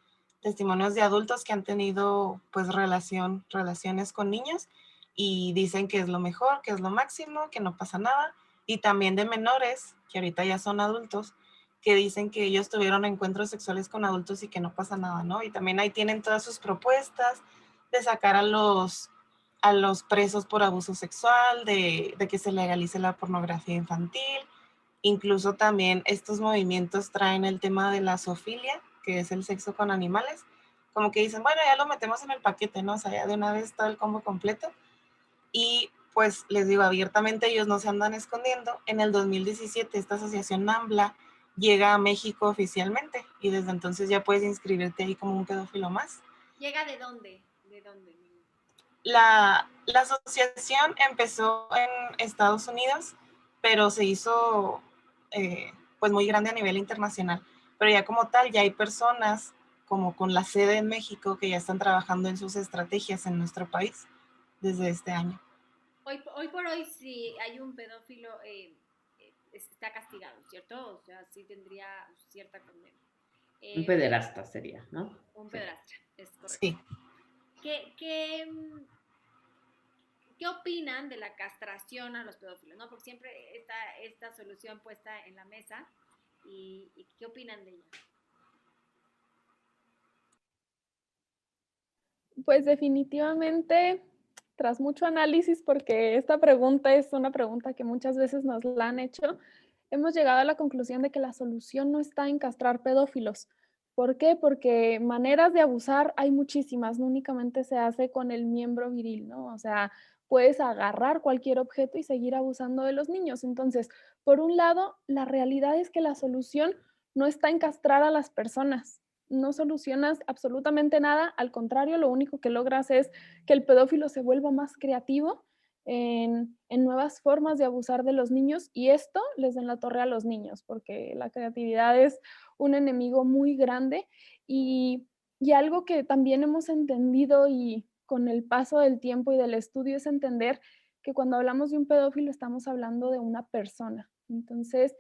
testimonios de adultos que han tenido pues relaciones con niños y dicen que es lo mejor, que es lo máximo, que no pasa nada, y también de menores que ahorita ya son adultos que dicen que ellos tuvieron encuentros sexuales con adultos y que no pasa nada, ¿no? Y también ahí tienen todas sus propuestas de sacar a los presos por abuso sexual, de que se legalice la pornografía infantil, Incluso también estos movimientos traen el tema de la zoofilia, que es el sexo con animales. Como que dicen, bueno, ya lo metemos en el paquete, ¿no? O sea, ya de una vez todo el combo completo. Y pues les digo, abiertamente ellos no se andan escondiendo. En el 2017 esta asociación NAMBLA llega a México oficialmente y desde entonces ya puedes inscribirte ahí como un pedófilo más. ¿Llega de dónde? ¿De dónde? La asociación empezó en Estados Unidos, pero se hizo pues muy grande a nivel internacional. Pero ya como tal, ya hay personas como con la sede en México que ya están trabajando en sus estrategias en nuestro país desde este año. Hoy por hoy, si hay un pedófilo, está castigado, ¿cierto? O sea, sí tendría cierta condena. Un pederasta sería, ¿no? Un Sí. pedrastra, es correcto. Sí. ¿Qué opinan de la castración a los pedófilos? ¿No? Porque siempre está esta solución puesta en la mesa. ¿Y qué opinan de ella? Pues definitivamente, tras mucho análisis, porque esta pregunta es una pregunta que muchas veces nos la han hecho, hemos llegado a la conclusión de que la solución no está en castrar pedófilos. ¿Por qué? Porque maneras de abusar hay muchísimas, no únicamente se hace con el miembro viril, ¿no? O sea, puedes agarrar cualquier objeto y seguir abusando de los niños. Entonces, por un lado, la realidad es que la solución no está en castrar a las personas. No solucionas absolutamente nada, al contrario, lo único que logras es que el pedófilo se vuelva más creativo en nuevas formas de abusar de los niños y esto les da en la torre a los niños porque la creatividad es un enemigo muy grande y algo que también hemos entendido y con el paso del tiempo y del estudio es entender que cuando hablamos de un pedófilo estamos hablando de una persona. Entonces,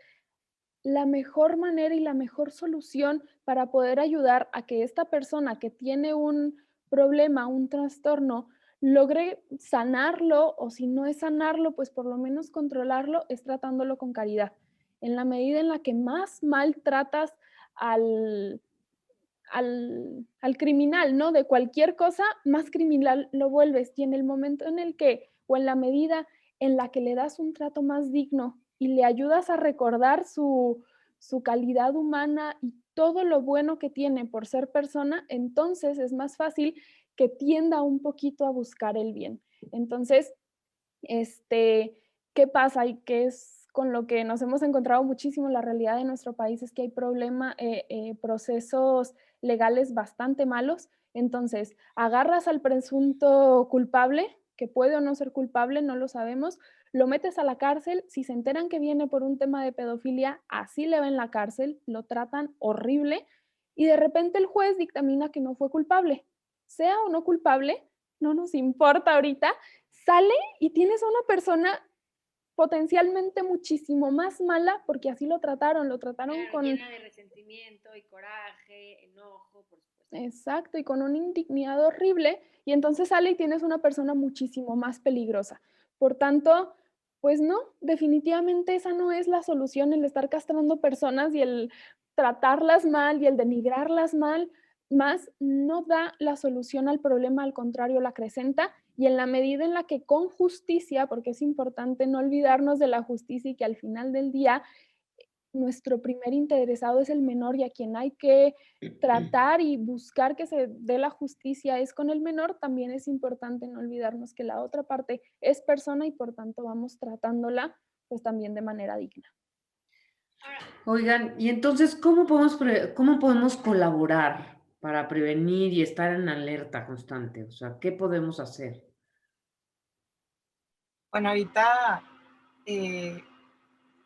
la mejor manera y la mejor solución para poder ayudar a que esta persona que tiene un problema, un trastorno, logre sanarlo o si no es sanarlo, pues por lo menos controlarlo, es tratándolo con caridad. En la medida en la que más maltratas al, al criminal, ¿no? De cualquier cosa, más criminal lo vuelves. Y en el momento en el que, o en la medida en la que le das un trato más digno y le ayudas a recordar su calidad humana y todo lo bueno que tiene por ser persona, entonces es más fácil que tienda un poquito a buscar el bien. Entonces, ¿qué pasa? Y qué es con lo que nos hemos encontrado muchísimo la realidad de nuestro país es que hay procesos legales bastante malos. Entonces, agarras al presunto culpable, que puede o no ser culpable, no lo sabemos, lo metes a la cárcel, si se enteran que viene por un tema de pedofilia, así le va en la cárcel, lo tratan horrible y de repente el juez dictamina que no fue culpable. Sea o no culpable, no nos importa ahorita, sale y tienes a una persona potencialmente muchísimo más mala porque así lo trataron Claro, con... llena de resentimiento y coraje, enojo, por supuesto. Exacto, y con una indignidad horrible, y entonces sale y tienes una persona muchísimo más peligrosa. Por tanto, pues no, definitivamente esa no es la solución, el estar castrando personas y el tratarlas mal y el denigrarlas mal, más no da la solución al problema, al contrario, la acrecenta, y en la medida en la que con justicia, porque es importante no olvidarnos de la justicia y que al final del día nuestro primer interesado es el menor y a quien hay que tratar y buscar que se dé la justicia es con el menor, también es importante no olvidarnos que la otra parte es persona y por tanto vamos tratándola pues también de manera digna. Oigan, y entonces, cómo podemos colaborar para prevenir y estar en alerta constante? O sea, ¿qué podemos hacer? Bueno, ahorita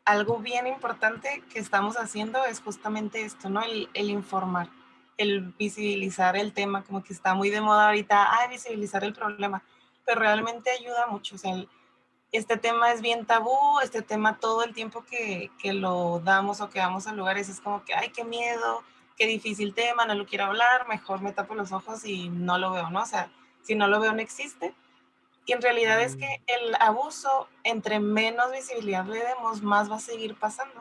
algo bien importante que estamos haciendo es justamente esto, ¿no? El informar, el visibilizar el tema, como que está muy de moda ahorita, visibilizar el problema, pero realmente ayuda mucho, o sea, este tema es bien tabú, este tema todo el tiempo que lo damos o que vamos a lugares es como que, ay, qué miedo, qué difícil tema, no lo quiero hablar, mejor me tapo los ojos y no lo veo, ¿no? O sea, si no lo veo no existe. Y en realidad es que el abuso, entre menos visibilidad le demos, más va a seguir pasando.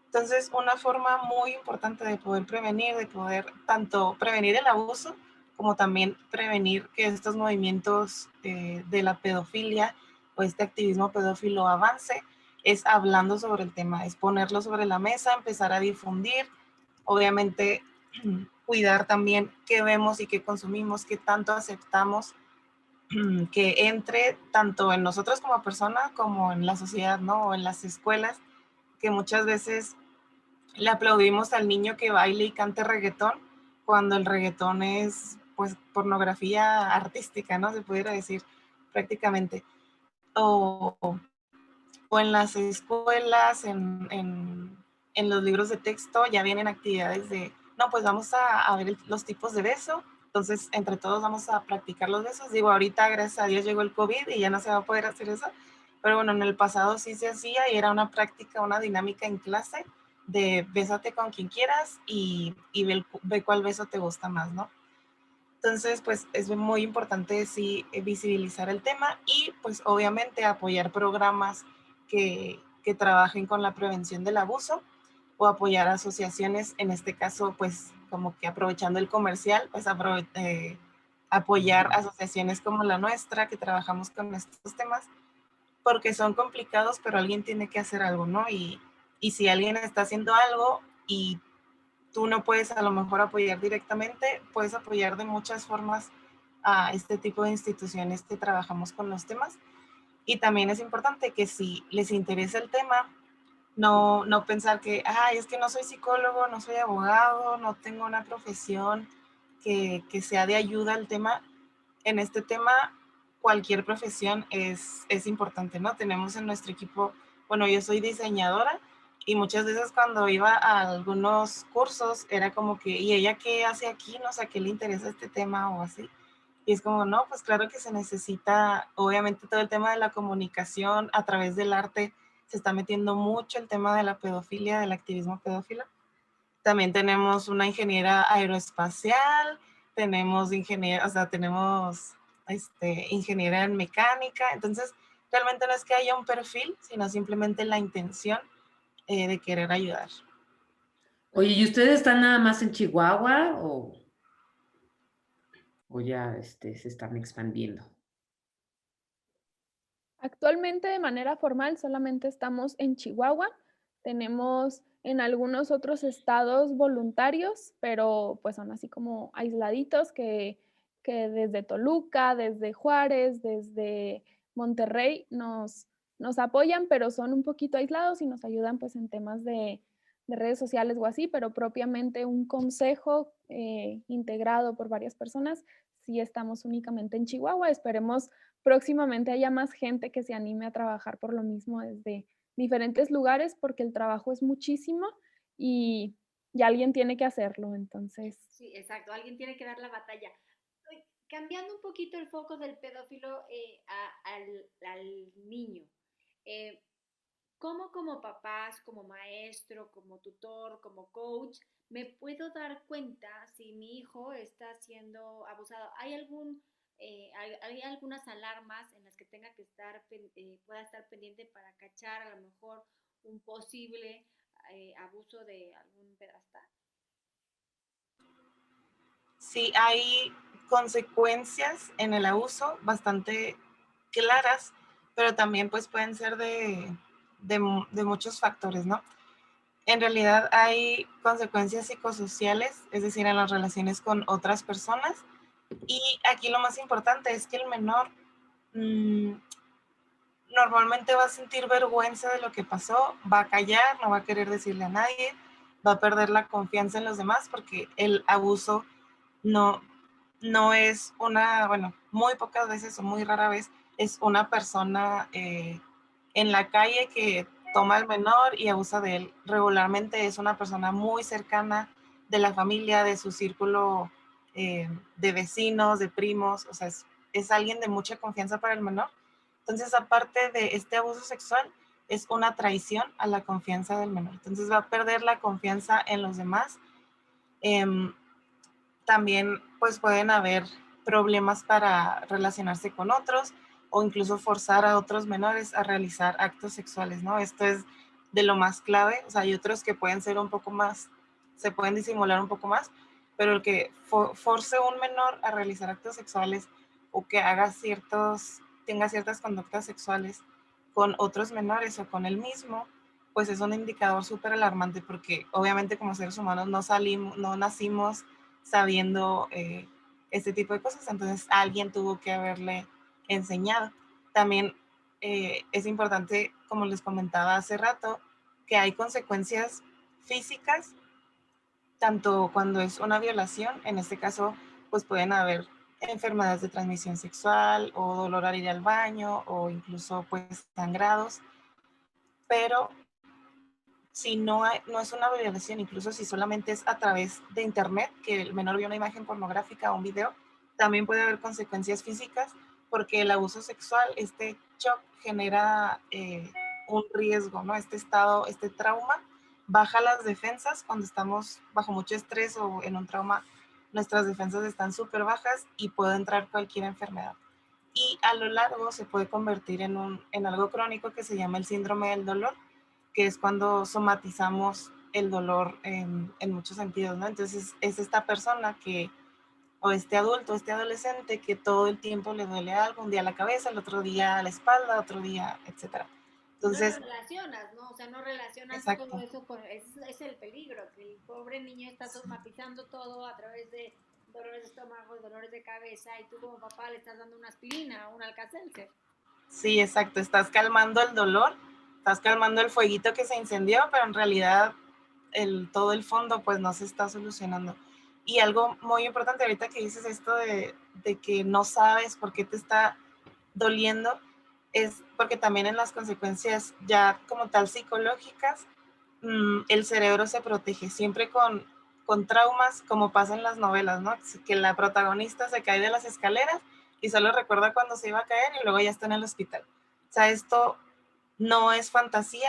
Entonces, una forma muy importante de poder prevenir, de poder tanto prevenir el abuso, como también prevenir que estos movimientos de la pedofilia o este activismo pedófilo avance, es hablando sobre el tema, es ponerlo sobre la mesa, empezar a difundir, obviamente cuidar también qué vemos y qué consumimos, qué tanto aceptamos que entre tanto en nosotros como persona como en la sociedad, ¿no? O en las escuelas, que muchas veces le aplaudimos al niño que baile y cante reggaetón, cuando el reggaetón es, pues, pornografía artística, ¿no? Se pudiera decir prácticamente. O, o en las escuelas, en los libros de texto, ya vienen actividades de, no, pues vamos a ver los tipos de beso, entonces entre todos vamos a practicar los besos. Digo, ahorita gracias a Dios llegó el COVID y ya no se va a poder hacer eso, pero bueno, en el pasado sí se hacía y era una práctica, una dinámica en clase de bésate con quien quieras y ve cuál beso te gusta más, ¿no? Entonces, pues es muy importante sí visibilizar el tema y pues obviamente apoyar programas que trabajen con la prevención del abuso o apoyar asociaciones, en este caso, pues como que aprovechando el comercial, pues apoyar asociaciones como la nuestra que trabajamos con estos temas, porque son complicados, pero alguien tiene que hacer algo, ¿no? Y si alguien está haciendo algo y tú no puedes a lo mejor apoyar directamente, puedes apoyar de muchas formas a este tipo de instituciones que trabajamos con los temas. Y también es importante que si les interesa el tema, no pensar que, ay, es que no soy psicólogo, no soy abogado, no tengo una profesión que sea de ayuda al tema. En este tema, cualquier profesión es importante, ¿no? Tenemos en nuestro equipo, bueno, yo soy diseñadora y muchas veces cuando iba a algunos cursos era como que, ¿y ella qué hace aquí? No sé, ¿a qué le interesa este tema o así? Y es como, no, pues claro que se necesita, obviamente todo el tema de la comunicación a través del arte, se está metiendo mucho el tema de la pedofilia, del activismo pedófilo. También tenemos una ingeniera aeroespacial, tenemos ingeniera, o sea, tenemos ingeniera en mecánica. Entonces, realmente no es que haya un perfil, sino simplemente la intención de querer ayudar. Oye, ¿y ustedes están nada más en Chihuahua o ya se están expandiendo? Actualmente de manera formal solamente estamos en Chihuahua. Tenemos en algunos otros estados voluntarios, pero pues son así como aisladitos que desde Toluca, desde Juárez, desde Monterrey nos apoyan, pero son un poquito aislados y nos ayudan pues en temas de redes sociales o así, pero propiamente un consejo integrado por varias personas, sí estamos únicamente en Chihuahua. Esperemos próximamente haya más gente que se anime a trabajar por lo mismo desde diferentes lugares, porque el trabajo es muchísimo y, y alguien tiene que hacerlo, entonces. Sí, exacto, alguien tiene que dar la batalla. Cambiando un poquito el foco del pedófilo al niño, eh, ¿cómo como papás, como maestro, como tutor, como coach, me puedo dar cuenta si mi hijo está siendo abusado? ¿Hay algunas alarmas en las que tenga que estar, pueda estar pendiente para cachar a lo mejor un posible abuso de algún pedastal? Sí, hay consecuencias en el abuso bastante claras, pero también pues pueden ser de muchos factores, ¿no? En realidad hay consecuencias psicosociales, es decir, en las relaciones con otras personas. Y aquí lo más importante es que el menor normalmente va a sentir vergüenza de lo que pasó, va a callar, no va a querer decirle a nadie, va a perder la confianza en los demás porque el abuso no, no es una, bueno, muy pocas veces o muy rara vez es una persona en la calle que toma al menor y abusa de él. Regularmente es una persona muy cercana de la familia, de su círculo de vecinos, de primos, o sea, es alguien de mucha confianza para el menor. Entonces, aparte de este abuso sexual, es una traición a la confianza del menor. Entonces va a perder la confianza en los demás. También pues pueden haber problemas para relacionarse con otros o incluso forzar a otros menores a realizar actos sexuales, ¿no? Esto es de lo más clave. O sea, hay otros que pueden ser un poco más, se pueden disimular un poco más, pero el que force a un menor a realizar actos sexuales o que haga tenga ciertas conductas sexuales con otros menores o con él mismo, pues es un indicador súper alarmante porque obviamente como seres humanos no nacimos sabiendo este tipo de cosas, entonces alguien tuvo que haberle enseñado. También es importante, como les comentaba hace rato, que hay consecuencias físicas, tanto cuando es una violación, en este caso, pues pueden haber enfermedades de transmisión sexual o dolor al ir al baño o incluso pues sangrados, pero si no es una violación, incluso si solamente es a través de internet, que el menor vio una imagen pornográfica o un video, también puede haber consecuencias físicas porque el abuso sexual, este shock genera un riesgo, ¿no? Este estado, este trauma, baja las defensas cuando estamos bajo mucho estrés o en un trauma, nuestras defensas están súper bajas y puede entrar cualquier enfermedad. Y a lo largo se puede convertir en algo crónico que se llama el síndrome del dolor, que es cuando somatizamos el dolor en muchos sentidos, ¿no? Entonces es esta persona que, o este adulto, este adolescente que todo el tiempo le duele algo, un día la cabeza, el otro día la espalda, otro día, etcétera. Entonces, Entonces, no lo relacionas, ¿no? O sea, no relacionas exacto. todo eso con... Es el peligro, que el pobre niño está somatizando todo a través de dolores de estómago, dolores de cabeza, y tú como papá le estás dando una aspirina o un Alka-Seltzer. Sí, exacto. Estás calmando el dolor, estás calmando el fueguito que se incendió, pero en realidad todo el fondo pues no se está solucionando. Y algo muy importante ahorita que dices esto de que no sabes por qué te está doliendo, es porque también en las consecuencias ya como tal psicológicas, el cerebro se protege siempre con traumas, como pasa en las novelas, ¿no? Que la protagonista se cae de las escaleras y solo recuerda cuando se iba a caer y luego ya está en el hospital. O sea, esto no es fantasía,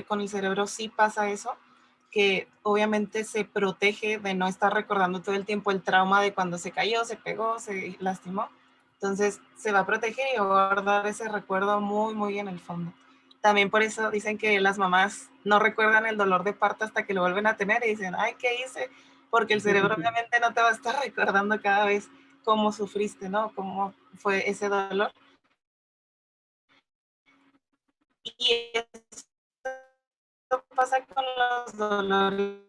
con el cerebro sí pasa eso, que obviamente se protege de no estar recordando todo el tiempo el trauma de cuando se cayó, se pegó, se lastimó. Entonces se va a proteger y va a guardar ese recuerdo muy, muy en el fondo. También por eso dicen que las mamás no recuerdan el dolor de parto hasta que lo vuelven a tener y dicen, ay, ¿qué hice? Porque el cerebro obviamente no te va a estar recordando cada vez cómo sufriste, ¿no? Cómo fue ese dolor. Y esto pasa con los dolores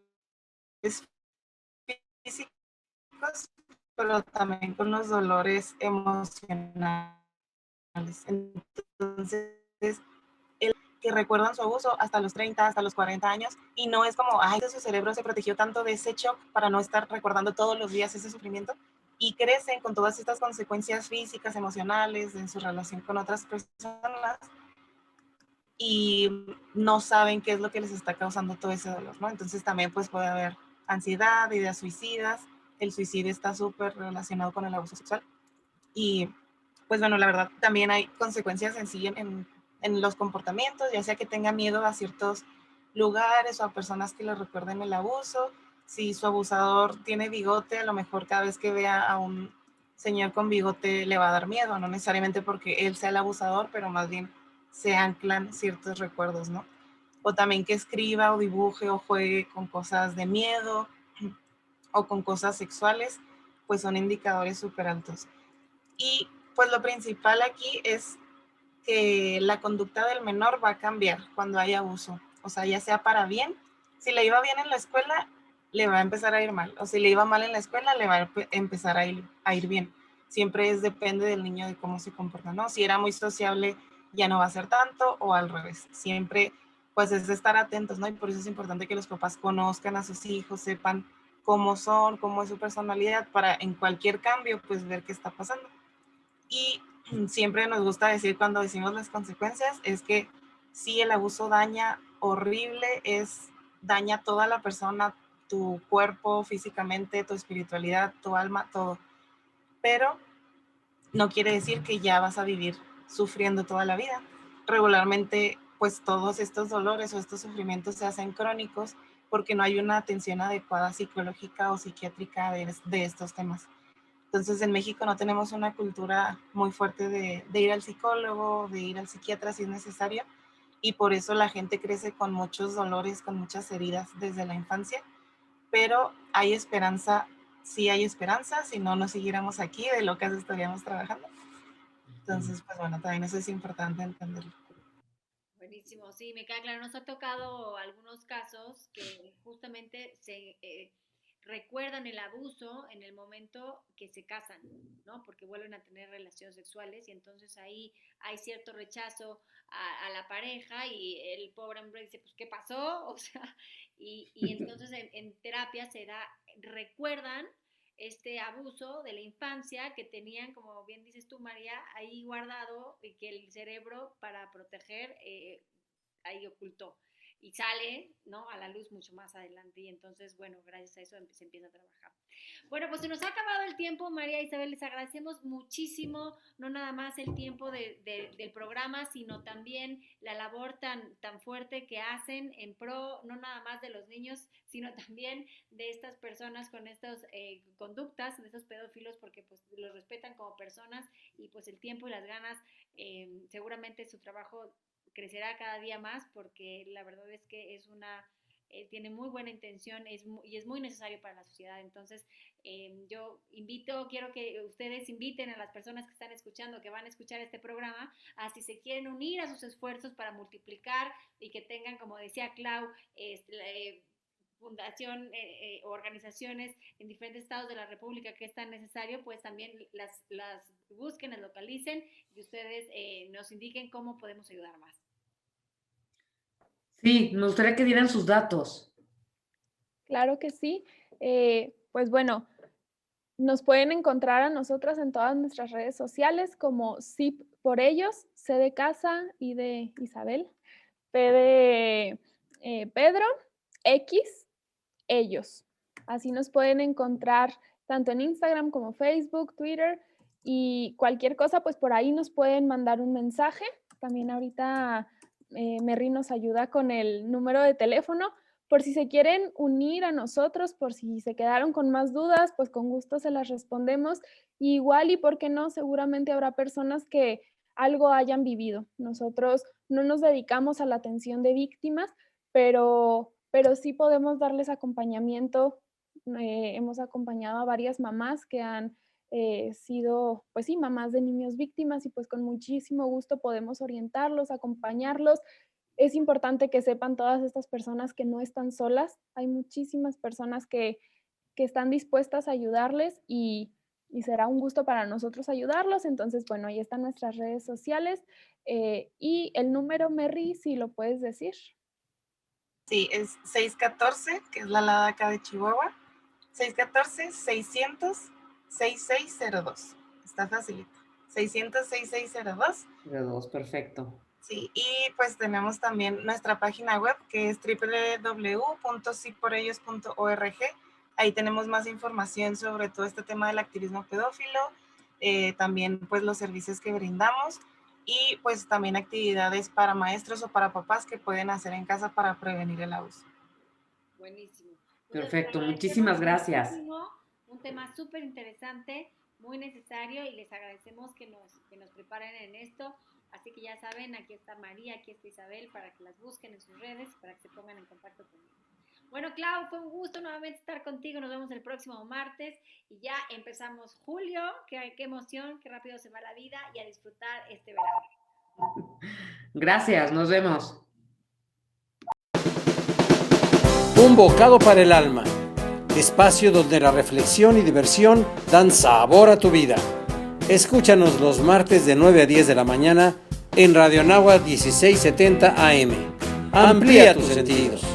físicos, pero también con los dolores emocionales. Entonces, el que recuerdan su abuso hasta los 30, hasta los 40 años, y no es como, ay, su cerebro se protegió tanto de ese shock para no estar recordando todos los días ese sufrimiento, y crecen con todas estas consecuencias físicas, emocionales, en su relación con otras personas, y no saben qué es lo que les está causando todo ese dolor, ¿no? Entonces también pues puede haber ansiedad, ideas suicidas, el suicidio está súper relacionado con el abuso sexual, y pues bueno, la verdad también hay consecuencias en sí en los comportamientos, ya sea que tenga miedo a ciertos lugares o a personas que le recuerden el abuso. Si su abusador tiene bigote, a lo mejor cada vez que vea a un señor con bigote le va a dar miedo, no necesariamente porque él sea el abusador, pero más bien se anclan ciertos recuerdos, ¿no? O también que escriba o dibuje o juegue con cosas de miedo o con cosas sexuales, pues son indicadores súper altos. Y pues lo principal aquí es que la conducta del menor va a cambiar cuando hay abuso. O sea, ya sea para bien, si le iba bien en la escuela, le va a empezar a ir mal. O si le iba mal en la escuela, le va a empezar a ir bien. Siempre depende del niño de cómo se comporta, ¿no? Si era muy sociable, ya no va a ser tanto, o al revés. Siempre, pues es de estar atentos, ¿no? Y por eso es importante que los papás conozcan a sus hijos, sepan cómo son, cómo es su personalidad, para en cualquier cambio, pues ver qué está pasando. Y siempre nos gusta decir cuando decimos las consecuencias, es que sí, el abuso daña horrible, daña toda la persona, tu cuerpo físicamente, tu espiritualidad, tu alma, todo. Pero no quiere decir que ya vas a vivir sufriendo toda la vida. Regularmente, pues todos estos dolores o estos sufrimientos se hacen crónicos porque no hay una atención adecuada psicológica o psiquiátrica de estos temas. Entonces en México no tenemos una cultura muy fuerte de ir al psicólogo, de ir al psiquiatra si es necesario, y por eso la gente crece con muchos dolores, con muchas heridas desde la infancia, pero hay esperanza, sí hay esperanza, si no, no siguiéramos aquí, de locas estaríamos trabajando. Entonces, pues bueno, también eso es importante entenderlo. Buenísimo, sí, me queda claro. Nos ha tocado algunos casos que justamente se recuerdan el abuso en el momento que se casan, ¿no? Porque vuelven a tener relaciones sexuales y entonces ahí hay cierto rechazo a la pareja y el pobre hombre dice, pues, ¿qué pasó? O sea, y entonces en terapia recuerdan este abuso de la infancia que tenían, como bien dices tú, María, ahí guardado y que el cerebro para proteger ahí ocultó y sale, ¿no?, a la luz mucho más adelante y entonces, bueno, gracias a eso se empieza a trabajar. Bueno, pues se nos ha acabado el tiempo, María Isabel, les agradecemos muchísimo, no nada más el tiempo del programa, sino también la labor tan fuerte que hacen en pro, no nada más de los niños, sino también de estas personas con estas conductas, de estos pedófilos, porque pues los respetan como personas y pues el tiempo y las ganas, seguramente su trabajo crecerá cada día más porque la verdad es que tiene muy buena intención y es muy necesario para la sociedad. Entonces, yo quiero que ustedes inviten a las personas que están escuchando, que van a escuchar este programa, a si se quieren unir a sus esfuerzos para multiplicar y que tengan, como decía Clau, fundación, organizaciones en diferentes estados de la República que es tan necesario, pues también las busquen, las localicen y ustedes nos indiquen cómo podemos ayudar más. Sí, me gustaría que dieran sus datos. Claro que sí. Pues bueno, nos pueden encontrar a nosotras en todas nuestras redes sociales como SIP por ellos, C de casa, I de Isabel, P de Pedro, X, ellos. Así nos pueden encontrar tanto en Instagram como Facebook, Twitter y cualquier cosa, pues por ahí nos pueden mandar un mensaje. También ahorita Merry nos ayuda con el número de teléfono. Por si se quieren unir a nosotros, por si se quedaron con más dudas, pues con gusto se las respondemos. Y igual y por qué no, seguramente habrá personas que algo hayan vivido. Nosotros no nos dedicamos a la atención de víctimas, pero sí podemos darles acompañamiento. Hemos acompañado a varias mamás que han sido, pues sí, mamás de niños víctimas y pues con muchísimo gusto podemos orientarlos, acompañarlos. Es importante que sepan todas estas personas que no están solas. Hay muchísimas personas que están dispuestas a ayudarles y será un gusto para nosotros ayudarlos. Entonces, bueno, ahí están nuestras redes sociales y el número, Merry, si lo puedes decir. Sí, es 614, que es la alada acá de Chihuahua. 614-600-6602. Está facilito. 600-6602. 02, perfecto. Sí, y pues tenemos también nuestra página web que es www.siporellos.org. Ahí tenemos más información sobre todo este tema del activismo pedófilo, también pues los servicios que brindamos y pues también actividades para maestros o para papás que pueden hacer en casa para prevenir el abuso. Buenísimo. Perfecto, muchísimas gracias. Un tema súper interesante, muy necesario y les agradecemos que nos preparen en esto. Así que ya saben, aquí está María, aquí está Isabel, para que las busquen en sus redes, para que se pongan en contacto conmigo. Bueno, Clau, fue un gusto nuevamente estar contigo. Nos vemos el próximo martes y ya empezamos julio. Qué emoción, qué rápido se va la vida y a disfrutar este verano. Gracias, nos vemos. Un bocado para el alma. Espacio donde la reflexión y diversión dan sabor a tu vida. Escúchanos los martes de 9 a 10 de la mañana en Radio Anáhuac 1670 AM. Amplía tus sentidos.